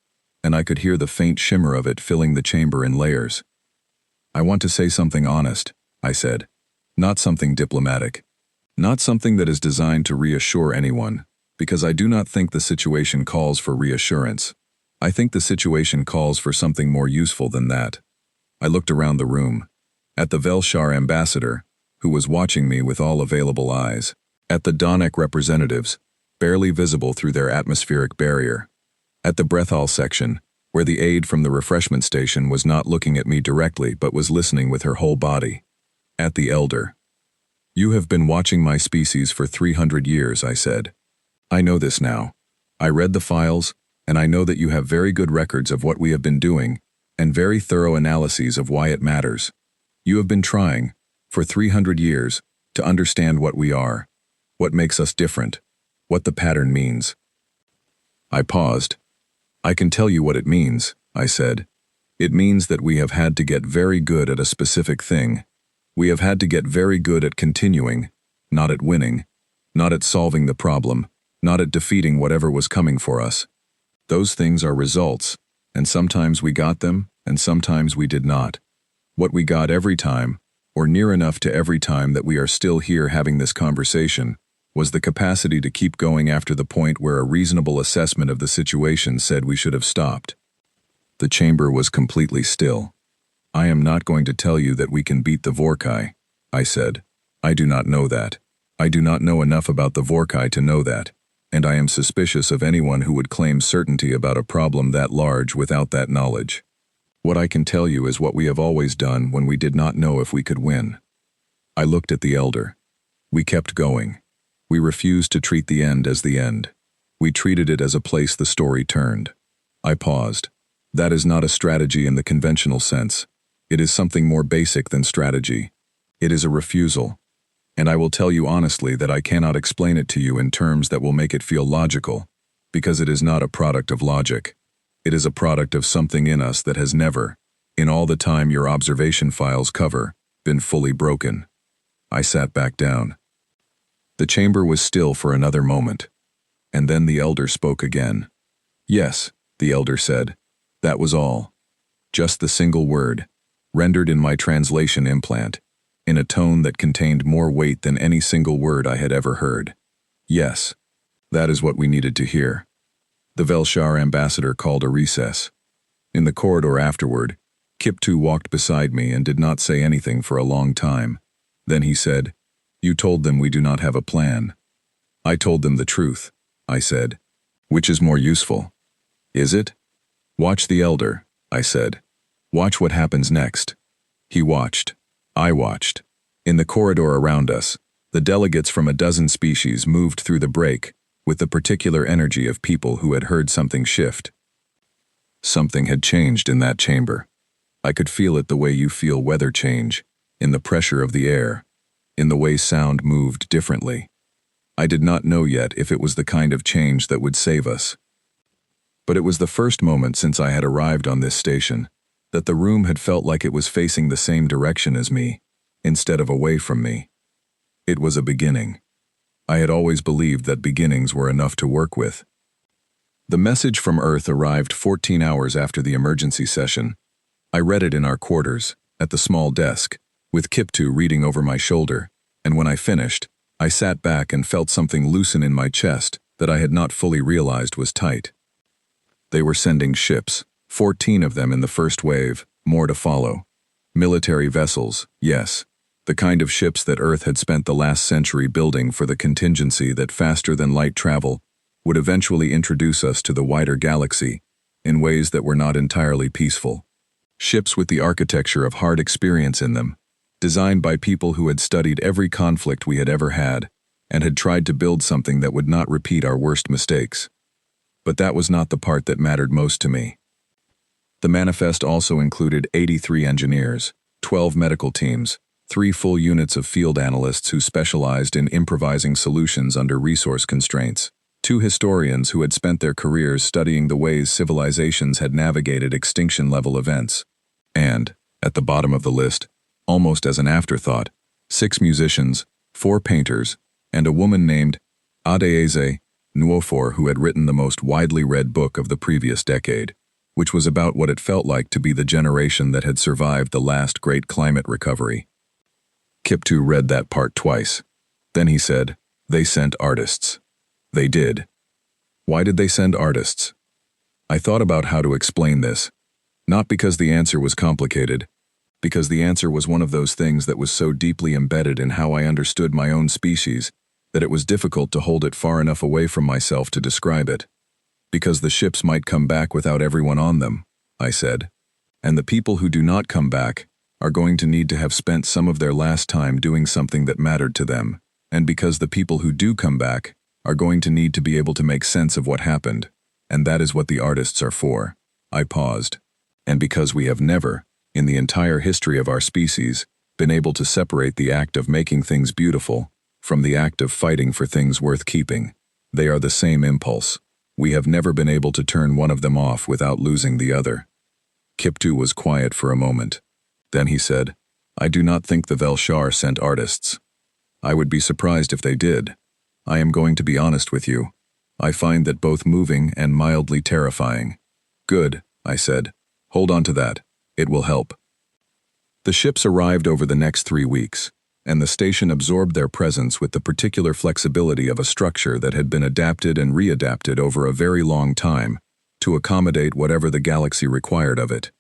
and I could hear the faint shimmer of it filling the chamber in layers. I want to say something honest, I said, not something diplomatic, not something that is designed to reassure anyone, because I do not think the situation calls for reassurance. I think the situation calls for something more useful than that. I looked around the room, at the Velshar ambassador, who was watching me with all available eyes, at the Danik representatives, barely visible through their atmospheric barrier, at the Brethal section, where the aide from the refreshment station was not looking at me directly but was listening with her whole body, at the elder. You have been watching my species for 300 years, I said. I know this now. I read the files, and I know that you have very good records of what we have been doing, and very thorough analyses of why it matters. You have been trying, for 300 years, to understand what we are, what makes us different, what the pattern means. I paused. I can tell you what it means, I said. It means that we have had to get very good at a specific thing. We have had to get very good at continuing, not at winning, not at solving the problem, not at defeating whatever was coming for us. Those things are results, and sometimes we got them, and sometimes we did not. What we got every time, or near enough to every time that we are still here having this conversation, was the capacity to keep going after the point where a reasonable assessment of the situation said we should have stopped. The chamber was completely still. I am not going to tell you that we can beat the Vorkai, I said. I do not know that. I do not know enough about the Vorkai to know that, and I am suspicious of anyone who would claim certainty about a problem that large without that knowledge. What I can tell you is what we have always done when we did not know if we could win. I looked at the elder. We kept going. We refused to treat the end as the end. We treated it as a place the story turned. I paused. That is not a strategy in the conventional sense. It is something more basic than strategy. It is a refusal. And I will tell you honestly that I cannot explain it to you in terms that will make it feel logical, because it is not a product of logic. It is a product of something in us that has never, in all the time your observation files cover, been fully broken. I sat back down. The chamber was still for another moment, and then the elder spoke again. Yes, the elder said. That was all. Just the single word, rendered in my translation implant, in a tone that contained more weight than any single word I had ever heard. Yes, that is what we needed to hear. The Velshar ambassador called a recess. In the corridor afterward, Kiptu walked beside me and did not say anything for a long time. Then he said, You told them we do not have a plan. I told them the truth, I said. Which is more useful? Is it? Watch the elder, I said. Watch what happens next. He watched. I watched. In the corridor around us, the delegates from a dozen species moved through the break with the particular energy of people who had heard something shift. Something had changed in that chamber. I could feel it the way you feel weather change, in the pressure of the air. in the way sound moved differently. I did not know yet if it was the kind of change that would save us. But it was the first moment since I had arrived on this station that the room had felt like it was facing the same direction as me, instead of away from me. It was a beginning. I had always believed that beginnings were enough to work with. The message from Earth arrived 14 hours after the emergency session. I read it in our quarters, at the small desk, with Kiptu reading over my shoulder, and when I finished, I sat back and felt something loosen in my chest that I had not fully realized was tight. They were sending ships, 14 of them in the first wave, more to follow. Military vessels, yes, the kind of ships that Earth had spent the last century building for the contingency that faster-than-light travel would eventually introduce us to the wider galaxy in ways that were not entirely peaceful. Ships with the architecture of hard experience in them, designed by people who had studied every conflict we had ever had and had tried to build something that would not repeat our worst mistakes. But that was not the part that mattered most to me. The manifest also included 83 engineers, 12 medical teams, 3 full units of field analysts who specialized in improvising solutions under resource constraints, 2 historians who had spent their careers studying the ways civilizations had navigated extinction-level events, and, at the bottom of the list, almost as an afterthought, 6 musicians, 4 painters, and a woman named Adeyeze Nwofor who had written the most widely read book of the previous decade, which was about what it felt like to be the generation that had survived the last great climate recovery. Kiptu read that part twice. Then he said, "They sent artists." They did. Why did they send artists? I thought about how to explain this, not because the answer was complicated, because the answer was one of those things that was so deeply embedded in how I understood my own species that it was difficult to hold it far enough away from myself to describe it. Because the ships might come back without everyone on them, I said, and the people who do not come back are going to need to have spent some of their last time doing something that mattered to them, and because the people who do come back are going to need to be able to make sense of what happened, and that is what the artists are for. I paused. And because we have never, in the entire history of our species, been able to separate the act of making things beautiful from the act of fighting for things worth keeping. They are the same impulse. We have never been able to turn one of them off without losing the other. Kiptu was quiet for a moment. Then he said, "I do not think the Velshar sent artists. I would be surprised if they did. I am going to be honest with you. I find that both moving and mildly terrifying." "Good," I said. "Hold on to that. It will help." The ships arrived over the next 3 weeks, and the station absorbed their presence with the particular flexibility of a structure that had been adapted and readapted over a very long time to accommodate whatever the galaxy required of it.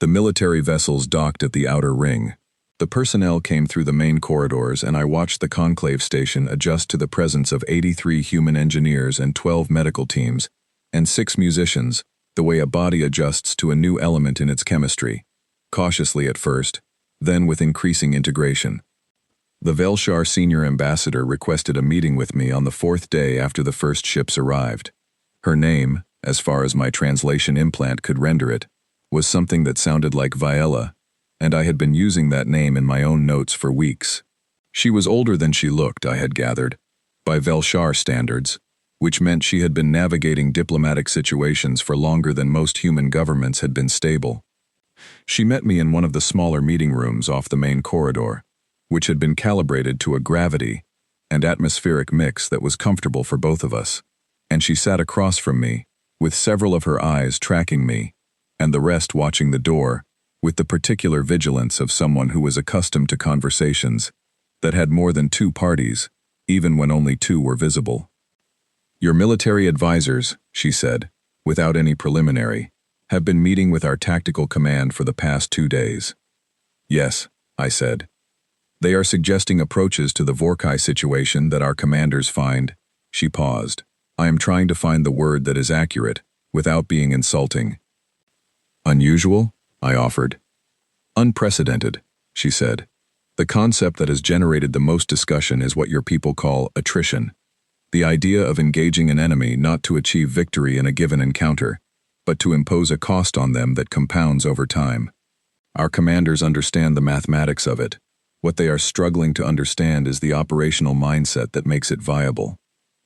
The military vessels docked at the outer ring. The personnel came through the main corridors, and I watched the conclave station adjust to the presence of 83 human engineers and 12 medical teams, and 6 musicians, the way a body adjusts to a new element in its chemistry, cautiously at first, then with increasing integration. The Velshar senior ambassador requested a meeting with me on the 4th day after the first ships arrived. Her name, as far as my translation implant could render it, was something that sounded like Viella, and I had been using that name in my own notes for weeks. She was older than she looked, I had gathered, by Velshar standards, which meant she had been navigating diplomatic situations for longer than most human governments had been stable. She met me in one of the smaller meeting rooms off the main corridor, which had been calibrated to a gravity and atmospheric mix that was comfortable for both of us, and she sat across from me, with several of her eyes tracking me, and the rest watching the door, with the particular vigilance of someone who was accustomed to conversations that had more than 2 parties, even when only 2 were visible. "Your military advisors," she said, without any preliminary, "have been meeting with our tactical command for the past 2 days." "Yes," I said. "They are suggesting approaches to the Vorkai situation that our commanders find." She paused. "I am trying to find the word that is accurate, without being insulting." "Unusual?" I offered. "Unprecedented," she said. "The concept that has generated the most discussion is what your people call attrition. The idea of engaging an enemy not to achieve victory in a given encounter, but to impose a cost on them that compounds over time. Our commanders understand the mathematics of it. What they are struggling to understand is the operational mindset that makes it viable.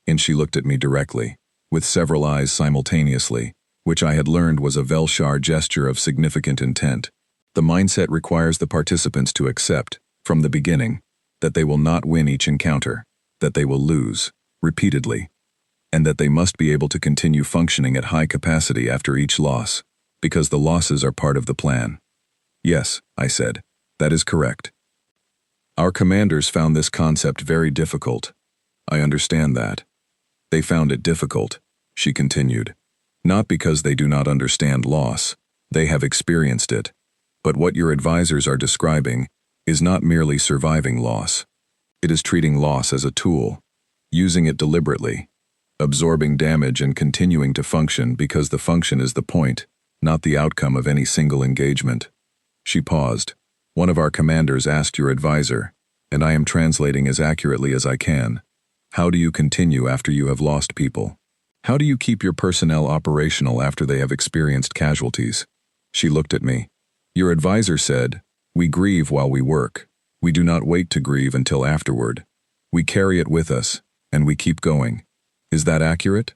And she looked at me directly, with several eyes simultaneously, which I had learned was a Velshar gesture of significant intent. The mindset requires the participants to accept, from the beginning, that they will not win each encounter, that they will lose, repeatedly, and that they must be able to continue functioning at high capacity after each loss, because the losses are part of the plan. Yes, I said, that is correct. Our commanders found this concept very difficult. I understand that. They found it difficult, she continued, not because they do not understand loss, they have experienced it, but what your advisors are describing is not merely surviving loss. It is treating loss as a tool, using it deliberately, absorbing damage and continuing to function because the function is the point, not the outcome of any single engagement. She paused. One of our commanders asked your advisor, and I am translating as accurately as I can, how do you continue after you have lost people? How do you keep your personnel operational after they have experienced casualties? She looked at me. Your advisor said, we grieve while we work. We do not wait to grieve until afterward. We carry it with us, and we keep going. Is that accurate?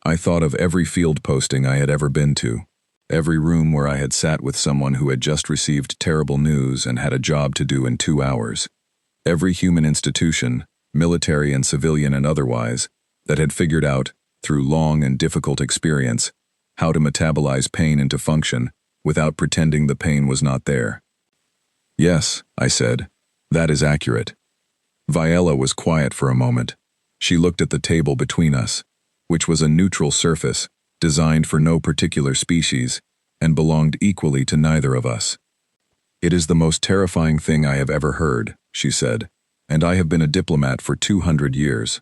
I thought of every field posting I had ever been to, every room where I had sat with someone who had just received terrible news and had a job to do in 2 hours. Every human institution, military and civilian and otherwise, that had figured out, through long and difficult experience, how to metabolize pain into function without pretending the pain was not there. Yes, I said, that is accurate. Viella was quiet for a moment. She looked at the table between us, which was a neutral surface, designed for no particular species, and belonged equally to neither of us. It is the most terrifying thing I have ever heard, she said, and I have been a diplomat for 200 years.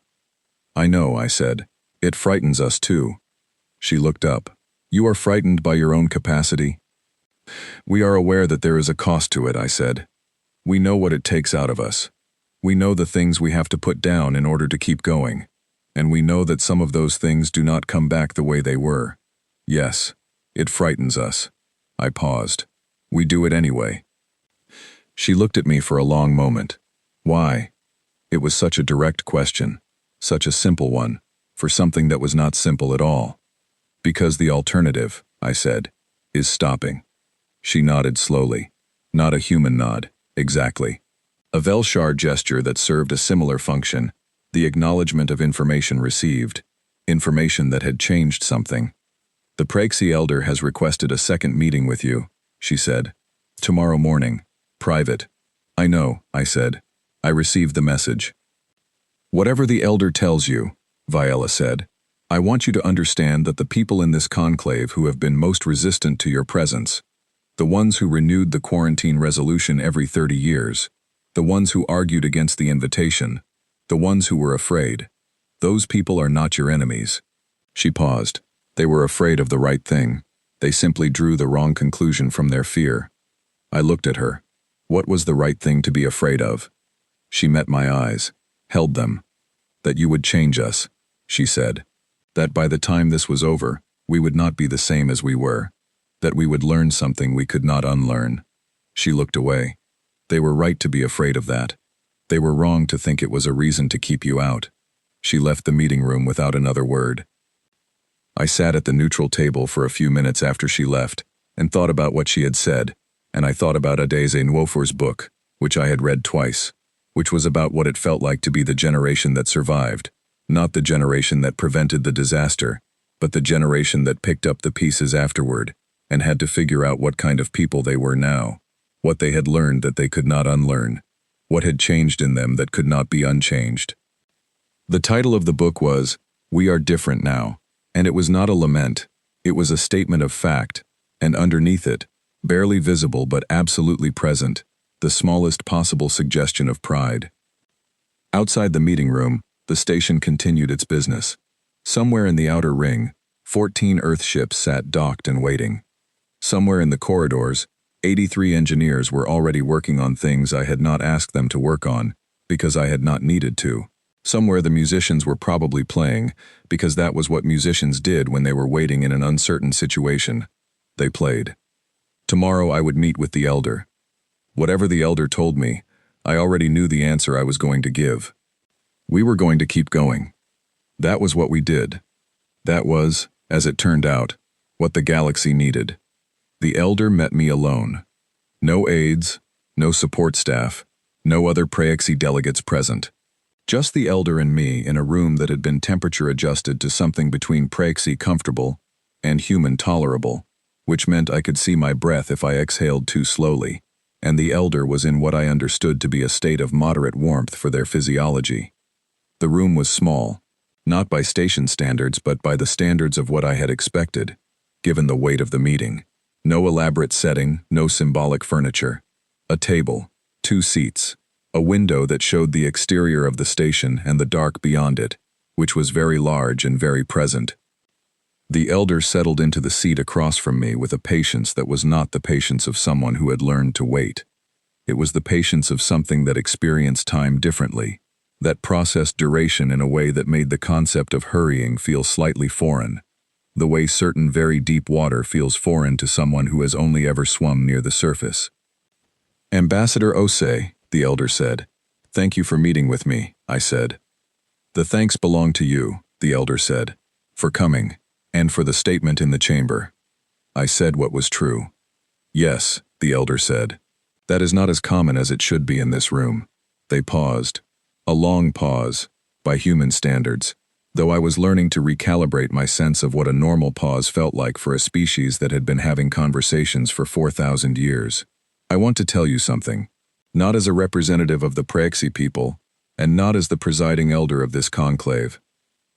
I know, I said. It frightens us too. She looked up. You are frightened by your own capacity? We are aware that there is a cost to it, I said. We know what it takes out of us. We know the things we have to put down in order to keep going. And we know that some of those things do not come back the way they were. Yes, it frightens us. I paused. We do it anyway. She looked at me for a long moment. Why? It was such a direct question, such a simple one, for something that was not simple at all. Because the alternative, I said, is stopping. She nodded slowly. Not a human nod, exactly. A Velshar gesture that served a similar function, the acknowledgement of information received, information that had changed something. The Praxi Elder has requested a second meeting with you, she said. Tomorrow morning. Private. I know, I said. I received the message. Whatever the Elder tells you, Viella said, I want you to understand that the people in this conclave who have been most resistant to your presence, the ones who renewed the quarantine resolution every 30 years, the ones who argued against the invitation, the ones who were afraid, those people are not your enemies. She paused. They were afraid of the right thing. They simply drew the wrong conclusion from their fear. I looked at her. What was the right thing to be afraid of? She met my eyes, held them. That you would change us, she said. That by the time this was over, we would not be the same as we were. That we would learn something we could not unlearn. She looked away. They were right to be afraid of that. They were wrong to think it was a reason to keep you out. She left the meeting room without another word. I sat at the neutral table for a few minutes after she left, and thought about what she had said, and I thought about Adeze Nwofor's book, which I had read twice, which was about what it felt like to be the generation that survived, not the generation that prevented the disaster, but the generation that picked up the pieces afterward, and had to figure out what kind of people they were now, what they had learned that they could not unlearn, what had changed in them that could not be unchanged. The title of the book was, We Are Different Now, and it was not a lament, it was a statement of fact, and underneath it, barely visible but absolutely present, the smallest possible suggestion of pride. Outside the meeting room, the station continued its business. Somewhere in the outer ring, 14 Earthships sat docked and waiting. Somewhere in the corridors, 83 engineers were already working on things I had not asked them to work on, because I had not needed to. Somewhere the musicians were probably playing, because that was what musicians did when they were waiting in an uncertain situation. They played. Tomorrow I would meet with the Elder. Whatever the Elder told me, I already knew the answer I was going to give. We were going to keep going. That was what we did. That was, as it turned out, what the galaxy needed. The elder met me alone. No aides, no support staff, no other Praexi delegates present. Just the elder and me in a room that had been temperature adjusted to something between Praexi comfortable and human tolerable, which meant I could see my breath if I exhaled too slowly, and the elder was in what I understood to be a state of moderate warmth for their physiology. The room was small, not by station standards but by the standards of what I had expected, given the weight of the meeting. No elaborate setting, no symbolic furniture. A table, 2 seats, a window that showed the exterior of the station and the dark beyond it, which was very large and very present. The elder settled into the seat across from me with a patience that was not the patience of someone who had learned to wait. It was the patience of something that experienced time differently, that processed duration in a way that made the concept of hurrying feel slightly foreign, the way certain very deep water feels foreign to someone who has only ever swum near the surface. "Ambassador Osei," the elder said. "Thank you for meeting with me," I said. "The thanks belong to you," the elder said, "for coming, and for the statement in the chamber." I said what was true. "Yes," the elder said. "That is not as common as it should be in this room." They paused. A long pause, by human standards, though I was learning to recalibrate my sense of what a normal pause felt like for a species that had been having conversations for 4,000 years. "I want to tell you something, not as a representative of the Praexi people, and not as the presiding elder of this conclave.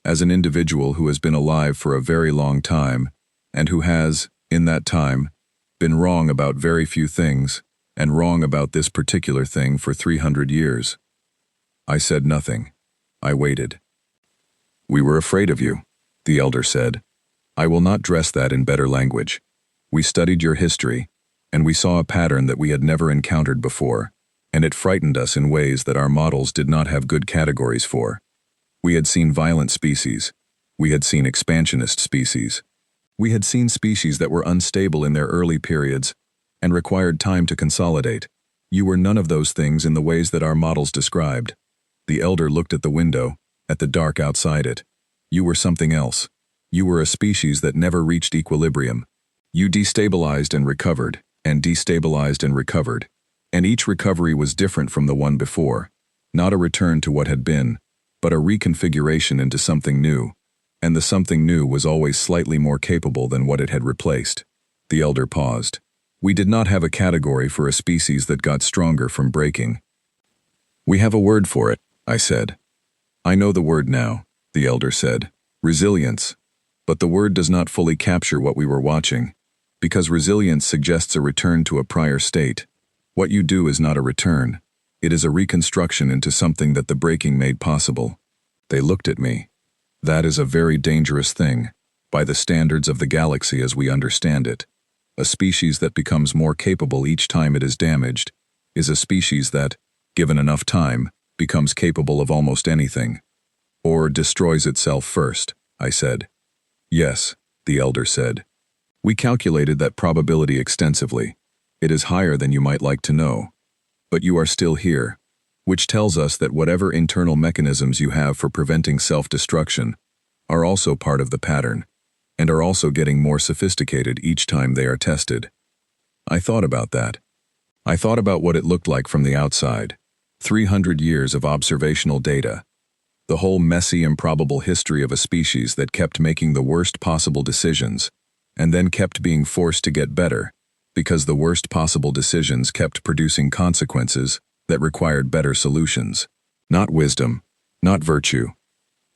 As an individual who has been alive for a very long time, and who has, in that time, been wrong about very few things, and wrong about this particular thing for 300 years. I said nothing. I waited. "We were afraid of you," the elder said. "I will not dress that in better language. We studied your history, and we saw a pattern that we had never encountered before, and it frightened us in ways that our models did not have good categories for. We had seen violent species. We had seen expansionist species. We had seen species that were unstable in their early periods and required time to consolidate. You were none of those things in the ways that our models described." The elder looked at the window, at the dark outside it. "You were something else. You were a species that never reached equilibrium. You destabilized and recovered, and destabilized and recovered. And each recovery was different from the one before. Not a return to what had been, but a reconfiguration into something new. And the something new was always slightly more capable than what it had replaced." The elder paused. "We did not have a category for a species that got stronger from breaking." "We have a word for it," I said. "I know the word now," the elder said. "Resilience. But the word does not fully capture what we were watching, because resilience suggests a return to a prior state. What you do is not a return. It is a reconstruction into something that the breaking made possible." They looked at me. "That is a very dangerous thing, by the standards of the galaxy as we understand it. A species that becomes more capable each time it is damaged is a species that, given enough time, becomes capable of almost anything. Or destroys itself first," I said. "Yes," the elder said. "We calculated that probability extensively. It is higher than you might like to know. But you are still here, which tells us that whatever internal mechanisms you have for preventing self-destruction are also part of the pattern, and are also getting more sophisticated each time they are tested." I thought about that. I thought about what it looked like from the outside. 300 years of observational data. The whole messy, improbable history of a species that kept making the worst possible decisions, and then kept being forced to get better, because the worst possible decisions kept producing consequences that required better solutions. Not wisdom, not virtue.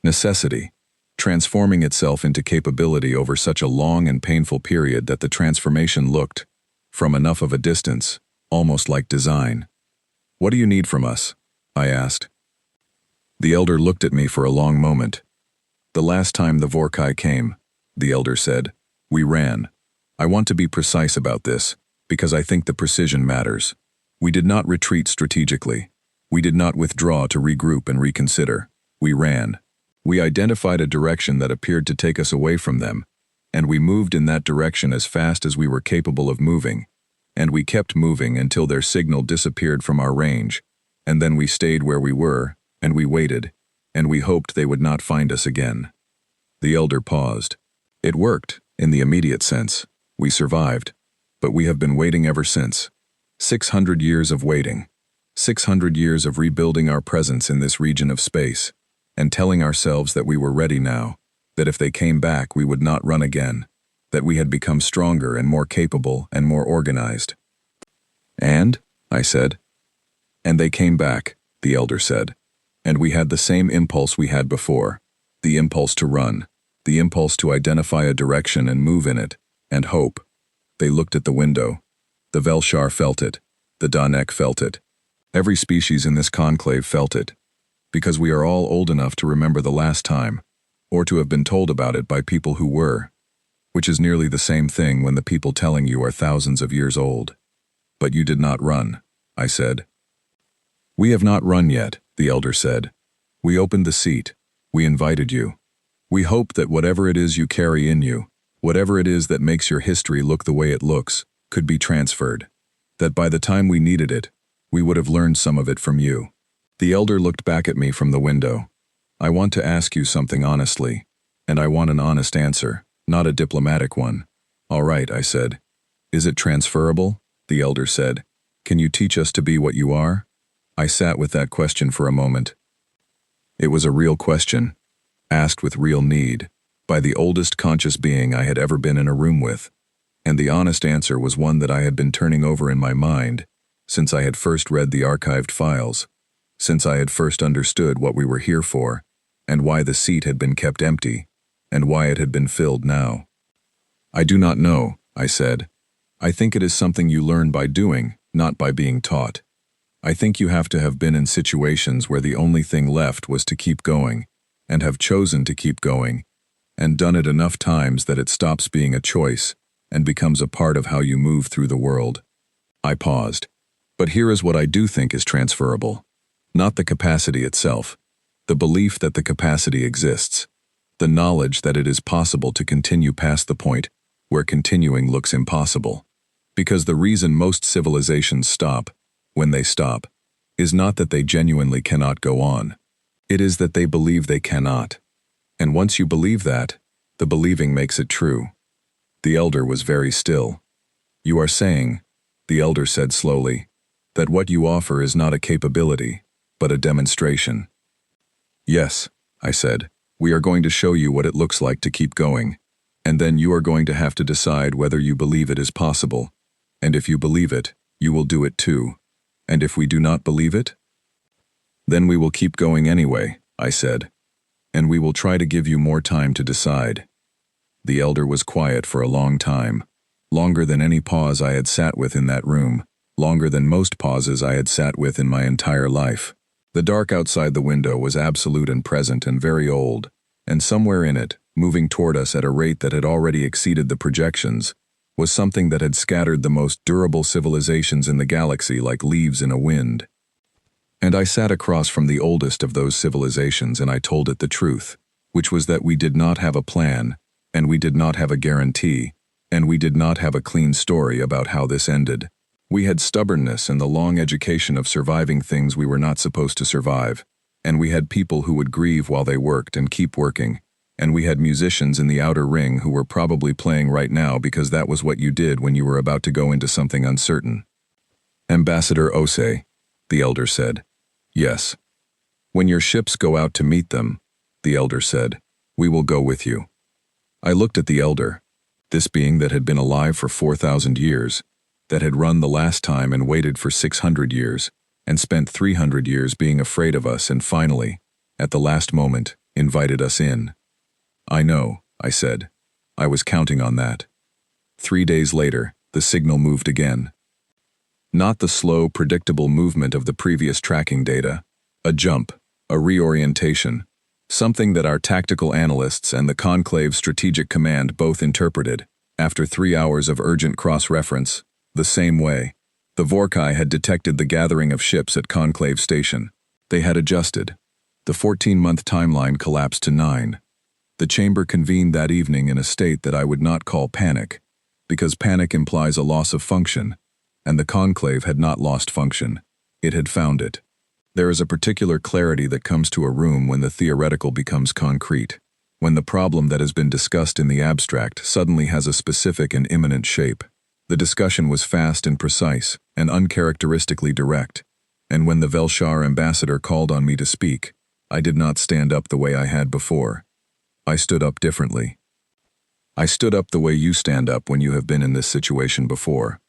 Necessity, transforming itself into capability over such a long and painful period that the transformation looked, from enough of a distance, almost like design. "What do you need from us?" I asked. The elder looked at me for a long moment. "The last time the Vorkai came," the elder said, "we ran. I want to be precise about this, because I think the precision matters. We did not retreat strategically. We did not withdraw to regroup and reconsider. We ran. We identified a direction that appeared to take us away from them, and we moved in that direction as fast as we were capable of moving, and we kept moving until their signal disappeared from our range, And then we stayed where we were, and we waited, and we hoped they would not find us again. The elder paused. It worked, in the immediate sense. We survived. But we have been waiting ever since. 600 years of waiting. 600 years of rebuilding our presence in this region of space, and telling ourselves that we were ready now, that if they came back we would not run again, that we had become stronger and more capable and more organized. And, I said. And they came back, the elder said. And we had the same impulse we had before, the impulse to run, the impulse to identify a direction and move in it, and hope. They looked at the window. The Velshar felt it. The Danek felt it. Every species in this conclave felt it. Because we are all old enough to remember the last time, or to have been told about it by people who were, which is nearly the same thing when the people telling you are thousands of years old. But you did not run, I said. We have not run yet, the elder said. We opened the seat. We invited you. We hope that whatever it is you carry in you, whatever it is that makes your history look the way it looks, could be transferred. That by the time we needed it, we would have learned some of it from you. The elder looked back at me from the window. I want to ask you something honestly, and I want an honest answer, not a diplomatic one. All right, I said. Is it transferable? The elder said. Can you teach us to be what you are? I sat with that question for a moment. It was a real question, asked with real need, by the oldest conscious being I had ever been in a room with, and the honest answer was one that I had been turning over in my mind since I had first read the archived files, since I had first understood what we were here for, and why the seat had been kept empty, and why it had been filled now. I do not know, I said. I think it is something you learn by doing, not by being taught. I think you have to have been in situations where the only thing left was to keep going, and have chosen to keep going, and done it enough times that it stops being a choice and becomes a part of how you move through the world. I paused. But here is what I do think is transferable. Not the capacity itself, the belief that the capacity exists, the knowledge that it is possible to continue past the point where continuing looks impossible. Because the reason most civilizations stop, when they stop, is not that they genuinely cannot go on. It is that they believe they cannot. And once you believe that, the believing makes it true. The elder was very still. You are saying, the elder said slowly, that what you offer is not a capability, but a demonstration. Yes, I said, we are going to show you what it looks like to keep going, and then you are going to have to decide whether you believe it is possible, and if you believe it, you will do it too. And if we do not believe it? Then we will keep going anyway, I said, and we will try to give you more time to decide. The elder was quiet for a long time, longer than any pause I had sat with in that room, longer than most pauses I had sat with in my entire life. The dark outside the window was absolute and present and very old, and somewhere in it, moving toward us at a rate that had already exceeded the projections, was something that had scattered the most durable civilizations in the galaxy like leaves in a wind. And I sat across from the oldest of those civilizations and I told it the truth, which was that we did not have a plan, and we did not have a guarantee, and we did not have a clean story about how this ended. We had stubbornness and the long education of surviving things we were not supposed to survive, and we had people who would grieve while they worked and keep working, and we had musicians in the outer ring who were probably playing right now because that was what you did when you were about to go into something uncertain. Ambassador Osei, the elder said. Yes. When your ships go out to meet them, the elder said, we will go with you. I looked at the elder, this being that had been alive for 4,000 years, that had run the last time and waited for 600 years, and spent 300 years being afraid of us and finally, at the last moment, invited us in. I know, I said. I was counting on that. 3 days later, the signal moved again. Not the slow, predictable movement of the previous tracking data. A jump, a reorientation, something that our tactical analysts and the Conclave's strategic command both interpreted, after 3 hours of urgent cross-reference, the same way. The Vorkai had detected the gathering of ships at Conclave Station. They had adjusted. The 14-month timeline collapsed to 9. The chamber convened that evening in a state that I would not call panic, because panic implies a loss of function, and the conclave had not lost function. It had found it. There is a particular clarity that comes to a room when the theoretical becomes concrete, when the problem that has been discussed in the abstract suddenly has a specific and imminent shape. The discussion was fast and precise, and uncharacteristically direct, and when the Velshar ambassador called on me to speak, I did not stand up the way I had before. I stood up differently. I stood up the way you stand up when you have been in this situation before.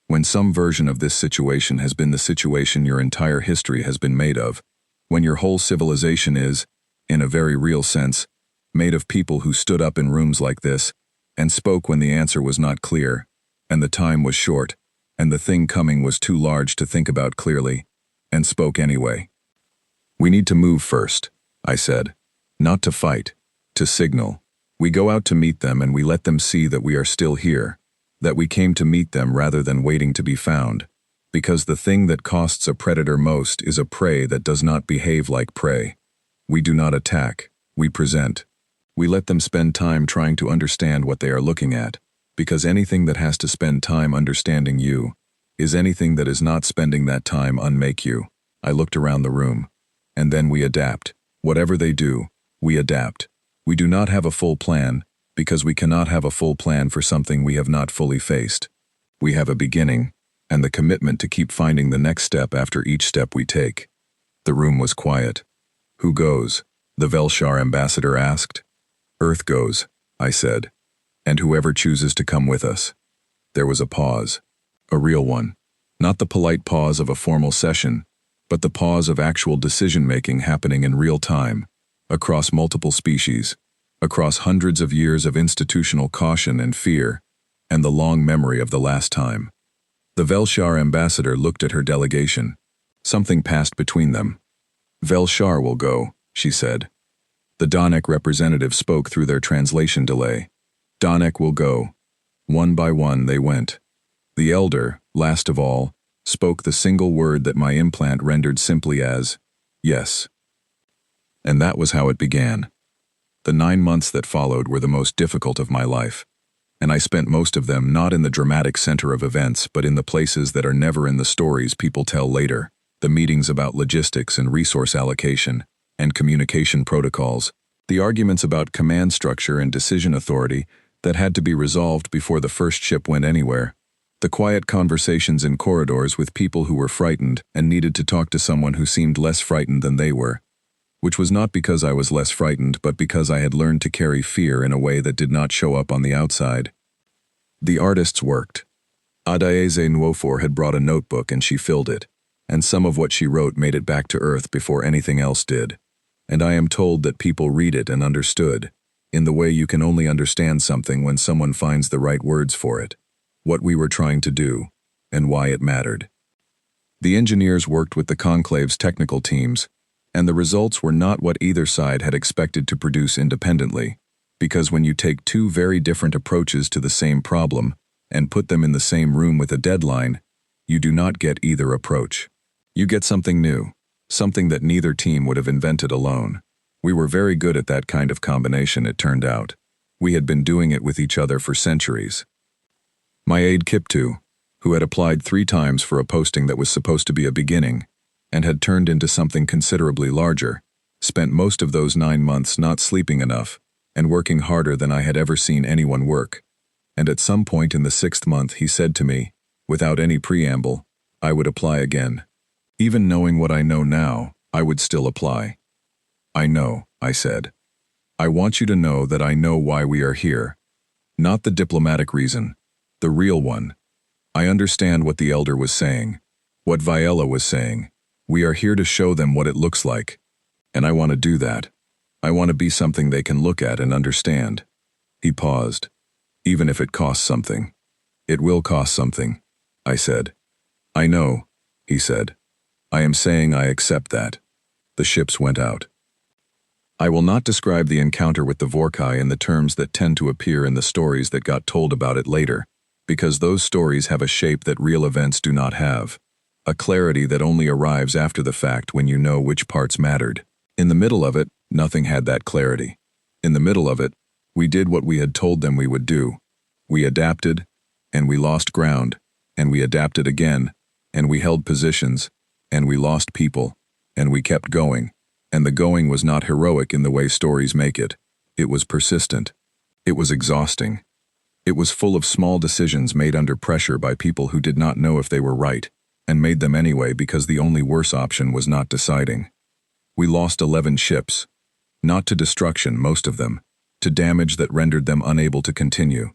When some version of this situation has been the situation your entire history has been made of, when your whole civilization is, in a very real sense, made of people who stood up in rooms like this, and spoke when the answer was not clear, and the time was short, and the thing coming was too large to think about clearly, and spoke anyway. We need to move first, I said. Not to fight, to signal. We go out to meet them and we let them see that we are still here, that we came to meet them rather than waiting to be found, because the thing that costs a predator most is a prey that does not behave like prey. We do not attack, we present. We let them spend time trying to understand what they are looking at, because anything that has to spend time understanding you is anything that is not spending that time unmake you. I looked around the room. And then we adapt. Whatever they do, we adapt. We do not have a full plan, because we cannot have a full plan for something we have not fully faced. We have a beginning, and the commitment to keep finding the next step after each step we take. The room was quiet. Who goes? The Velshar ambassador asked. Earth goes, I said. And whoever chooses to come with us. There was a pause. A real one. Not the polite pause of a formal session, but the pause of actual decision-making happening in real time, across multiple species, across hundreds of years of institutional caution and fear, and the long memory of the last time. The Velshar ambassador looked at her delegation. Something passed between them. Velshar will go, she said. The Danek representative spoke through their translation delay. Danek will go. One by one they went. The elder, last of all, spoke the single word that my implant rendered simply as, yes. And that was how it began. The 9 months that followed were the most difficult of my life, and I spent most of them not in the dramatic center of events but in the places that are never in the stories people tell later, the meetings about logistics and resource allocation, and communication protocols, the arguments about command structure and decision authority that had to be resolved before the first ship went anywhere, the quiet conversations in corridors with people who were frightened and needed to talk to someone who seemed less frightened than they were, which was not because I was less frightened but because I had learned to carry fear in a way that did not show up on the outside. The artists worked. Adaeze Nwofor had brought a notebook and she filled it, and some of what she wrote made it back to Earth before anything else did, and I am told that people read it and understood, in the way you can only understand something when someone finds the right words for it, what we were trying to do, and why it mattered. The engineers worked with the conclave's technical teams, and the results were not what either side had expected to produce independently, because when you take two very different approaches to the same problem and put them in the same room with a deadline, you do not get either approach. You get something new, something that neither team would have invented alone. We were very good at that kind of combination, it turned out. We had been doing it with each other for centuries. My aide Kiptu, who had applied 3 times for a posting that was supposed to be a beginning, and had turned into something considerably larger, spent most of those 9 months not sleeping enough and working harder than I had ever seen anyone work. And at some point in the 6th month he said to me, without any preamble, I would apply again. Even knowing what I know now, I would still apply. I know, I said. I want you to know that I know why we are here. Not the diplomatic reason, the real one. I understand what the elder was saying, what Viella was saying. We are here to show them what it looks like. And I want to do that. I want to be something they can look at and understand. He paused. Even if it costs something. It will cost something, I said. I know, he said. I am saying I accept that. The ships went out. I will not describe the encounter with the Vorkai in the terms that tend to appear in the stories that got told about it later, because those stories have a shape that real events do not have. A clarity that only arrives after the fact when you know which parts mattered. In the middle of it, nothing had that clarity. In the middle of it, we did what we had told them we would do. We adapted, and we lost ground, and we adapted again, and we held positions, and we lost people, And we kept going. And the going was not heroic in the way stories make it. It was persistent. It was exhausting. It was full of small decisions made under pressure by people who did not know if they were right, and made them anyway because the only worse option was not deciding. We lost 11 ships. Not to destruction, most of them. To damage that rendered them unable to continue.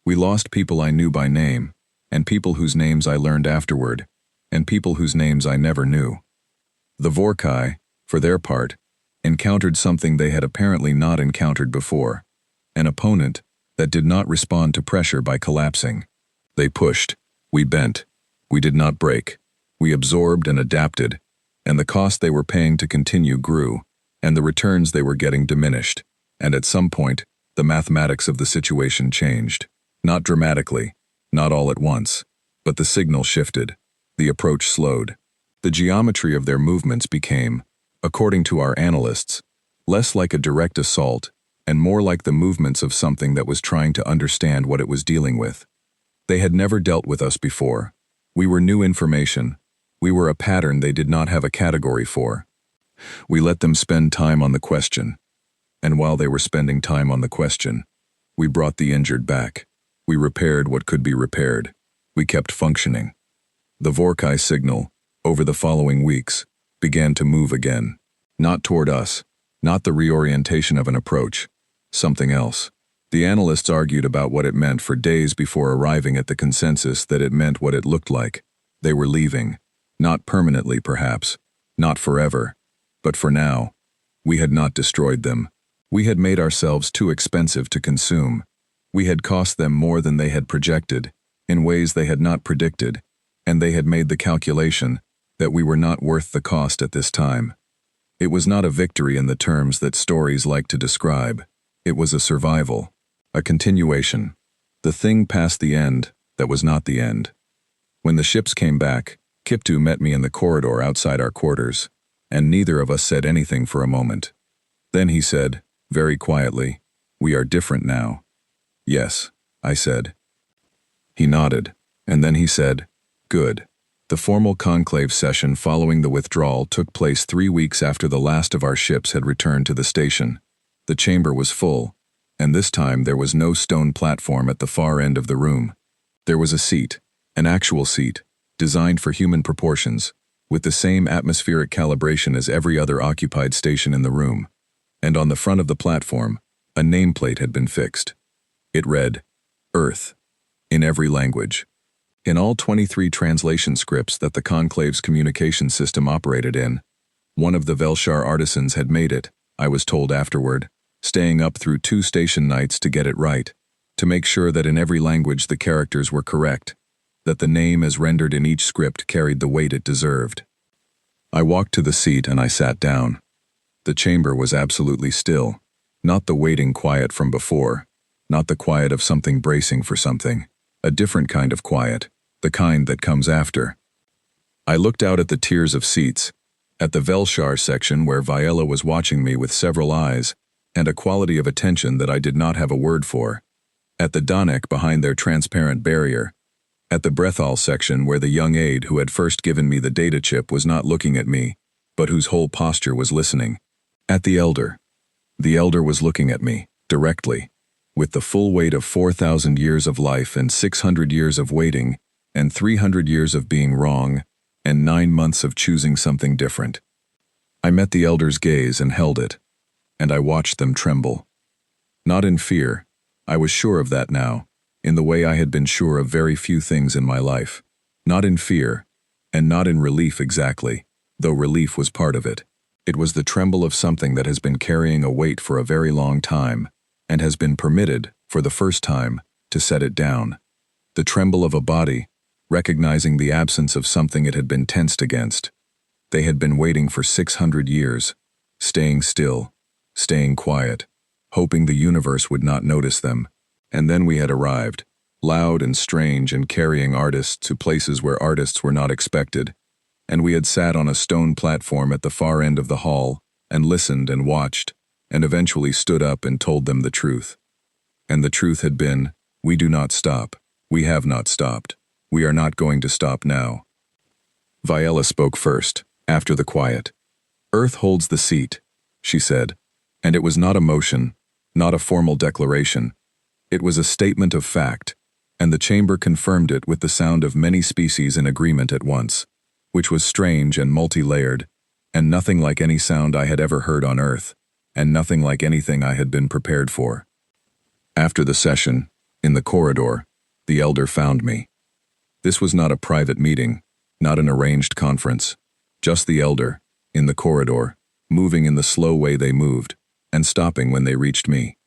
We lost people I knew by name, and people whose names I learned afterward, and people whose names I never knew. The Vorkai, for their part, encountered something they had apparently not encountered before. An opponent that did not respond to pressure by collapsing. They pushed. We bent. We did not break. We absorbed and adapted, and the cost they were paying to continue grew, and the returns they were getting diminished. And at some point, the mathematics of the situation changed. Not dramatically, not all at once, but the signal shifted. The approach slowed. The geometry of their movements became, according to our analysts, less like a direct assault and more like the movements of something that was trying to understand what it was dealing with. They had never dealt with us before. We were new information. We were a pattern they did not have a category for. We let them spend time on the question. And while they were spending time on the question, we brought the injured back. We repaired what could be repaired. We kept functioning. The Vorkai signal, over the following weeks, began to move again. Not toward us, not the reorientation of an approach, something else. The analysts argued about what it meant for days before arriving at the consensus that it meant what it looked like. They were leaving. Not permanently, perhaps. Not forever. But for now. We had not destroyed them. We had made ourselves too expensive to consume. We had cost them more than they had projected, in ways they had not predicted, and they had made the calculation that we were not worth the cost at this time. It was not a victory in the terms that stories like to describe. It was a survival, a continuation, the thing past the end that was not the end. When the ships came back, Kiptu met me in the corridor outside our quarters, and neither of us said anything for a moment. Then he said, very quietly, "We are different now." "Yes," I said. He nodded, and then he said, "Good." The formal conclave session following the withdrawal took place 3 weeks after the last of our ships had returned to the station. The chamber was full, and this time there was no stone platform at the far end of the room. There was a seat, an actual seat, designed for human proportions, with the same atmospheric calibration as every other occupied station in the room. And on the front of the platform, a nameplate had been fixed. It read, Earth, in every language. In all 23 translation scripts that the Conclave's communication system operated in, one of the Velshar artisans had made it, I was told afterward, staying up through 2 station nights to get it right, to make sure that in every language the characters were correct, that the name as rendered in each script carried the weight it deserved. I walked to the seat and I sat down. The chamber was absolutely still, not the waiting quiet from before, not the quiet of something bracing for something, a different kind of quiet, the kind that comes after. I looked out at the tiers of seats, at the Velshar section where Viella was watching me with several eyes, and a quality of attention that I did not have a word for, at the Danek behind their transparent barrier, at the Brethal section where the young aide who had first given me the data chip was not looking at me, but whose whole posture was listening, at the Elder. The Elder was looking at me, directly, with the full weight of 4,000 years of life and 600 years of waiting, and 300 years of being wrong, and 9 months of choosing something different. I met the Elder's gaze and held it, and I watched them tremble. Not in fear, I was sure of that now, in the way I had been sure of very few things in my life. Not in fear, and not in relief exactly, though relief was part of it. It was the tremble of something that has been carrying a weight for a very long time, and has been permitted, for the first time, to set it down. The tremble of a body, recognizing the absence of something it had been tensed against. They had been waiting for 600 years, staying still, staying quiet, hoping the universe would not notice them. And then we had arrived, loud and strange and carrying artists to places where artists were not expected, and we had sat on a stone platform at the far end of the hall, and listened and watched, and eventually stood up and told them the truth. And the truth had been, we do not stop. We have not stopped. We are not going to stop now. Viella spoke first, after the quiet. Earth holds the seat, she said, and it was not a motion, not a formal declaration. It was a statement of fact, and the chamber confirmed it with the sound of many species in agreement at once, which was strange and multi-layered, and nothing like any sound I had ever heard on Earth, and nothing like anything I had been prepared for. After the session, in the corridor, the elder found me. This was not a private meeting, not an arranged conference, just the elder, in the corridor, moving in the slow way they moved, and stopping when they reached me.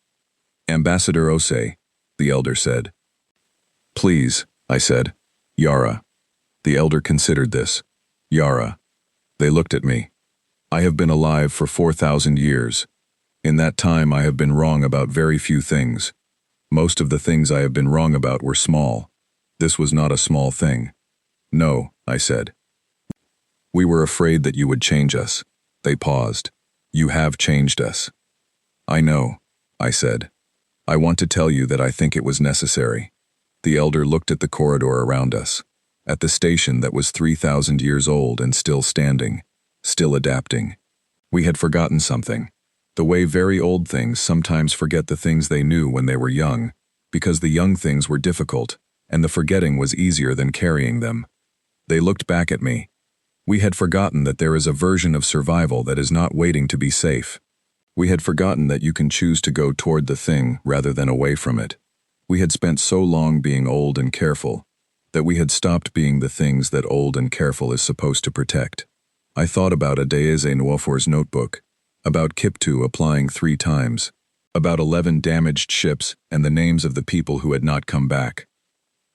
"Ambassador Osei," the elder said. "Please," I said. "Yara." The elder considered this. "Yara." They looked at me. "I have been alive for 4,000 years. In that time I have been wrong about very few things. Most of the things I have been wrong about were small. This was not a small thing." "No," I said. "We were afraid that you would change us." They paused. "You have changed us." "I know," I said. "I want to tell you that I think it was necessary." The elder looked at the corridor around us, at the station that was 3,000 years old and still standing, still adapting. We had forgotten something. The way very old things sometimes forget the things they knew when they were young, because the young things were difficult, and the forgetting was easier than carrying them. They looked back at me. We had forgotten that there is a version of survival that is not waiting to be safe. We had forgotten that you can choose to go toward the thing rather than away from it. We had spent so long being old and careful that we had stopped being the things that old and careful is supposed to protect. I thought about Adeyeze Nwofor's notebook, about Kiptu applying 3 times, about 11 damaged ships and the names of the people who had not come back.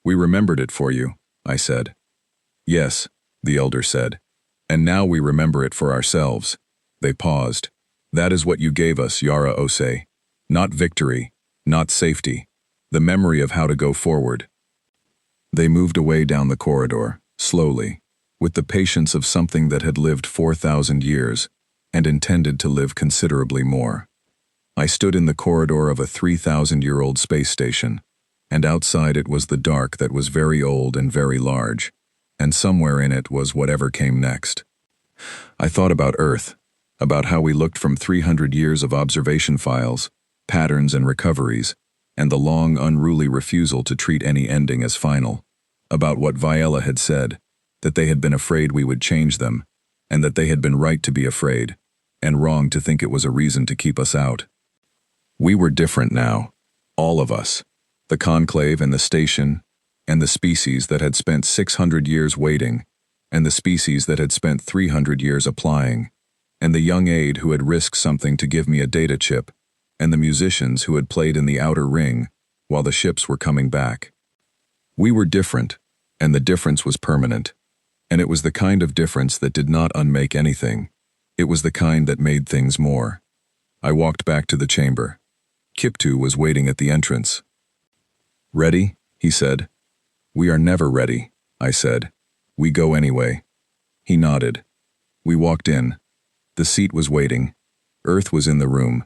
"We remembered it for you," I said. "Yes," the elder said. "And now we remember it for ourselves." They paused. "That is what you gave us, Yara Osei. Not victory, not safety. The memory of how to go forward." They moved away down the corridor, slowly, with the patience of something that had lived 4,000 years, and intended to live considerably more. I stood in the corridor of a 3,000-year-old space station, and outside it was the dark that was very old and very large, and somewhere in it was whatever came next. I thought about Earth, about how we looked from 300 years of observation files, patterns and recoveries, and the long, unruly refusal to treat any ending as final, about what Viella had said, that they had been afraid we would change them, and that they had been right to be afraid, and wrong to think it was a reason to keep us out. We were different now, all of us, the conclave and the station, and the species that had spent 600 years waiting, and the species that had spent 300 years applying, and the young aide who had risked something to give me a data chip, and the musicians who had played in the outer ring while the ships were coming back. We were different, and the difference was permanent, and it was the kind of difference that did not unmake anything. It was the kind that made things more. I walked back to the chamber. Kiptu was waiting at the entrance. "Ready?" he said. "We are never ready," I said. "We go anyway." He nodded. We walked in. The seat was waiting. Earth was in the room.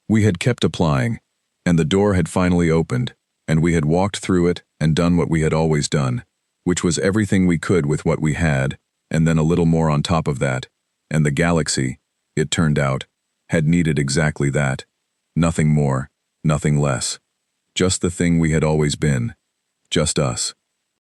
We had kept applying, and the door had finally opened, and we had walked through it and done what we had always done, which was everything we could with what we had, and then a little more on top of that, and the galaxy, it turned out, had needed exactly that. Nothing more, nothing less. Just the thing we had always been. Just us.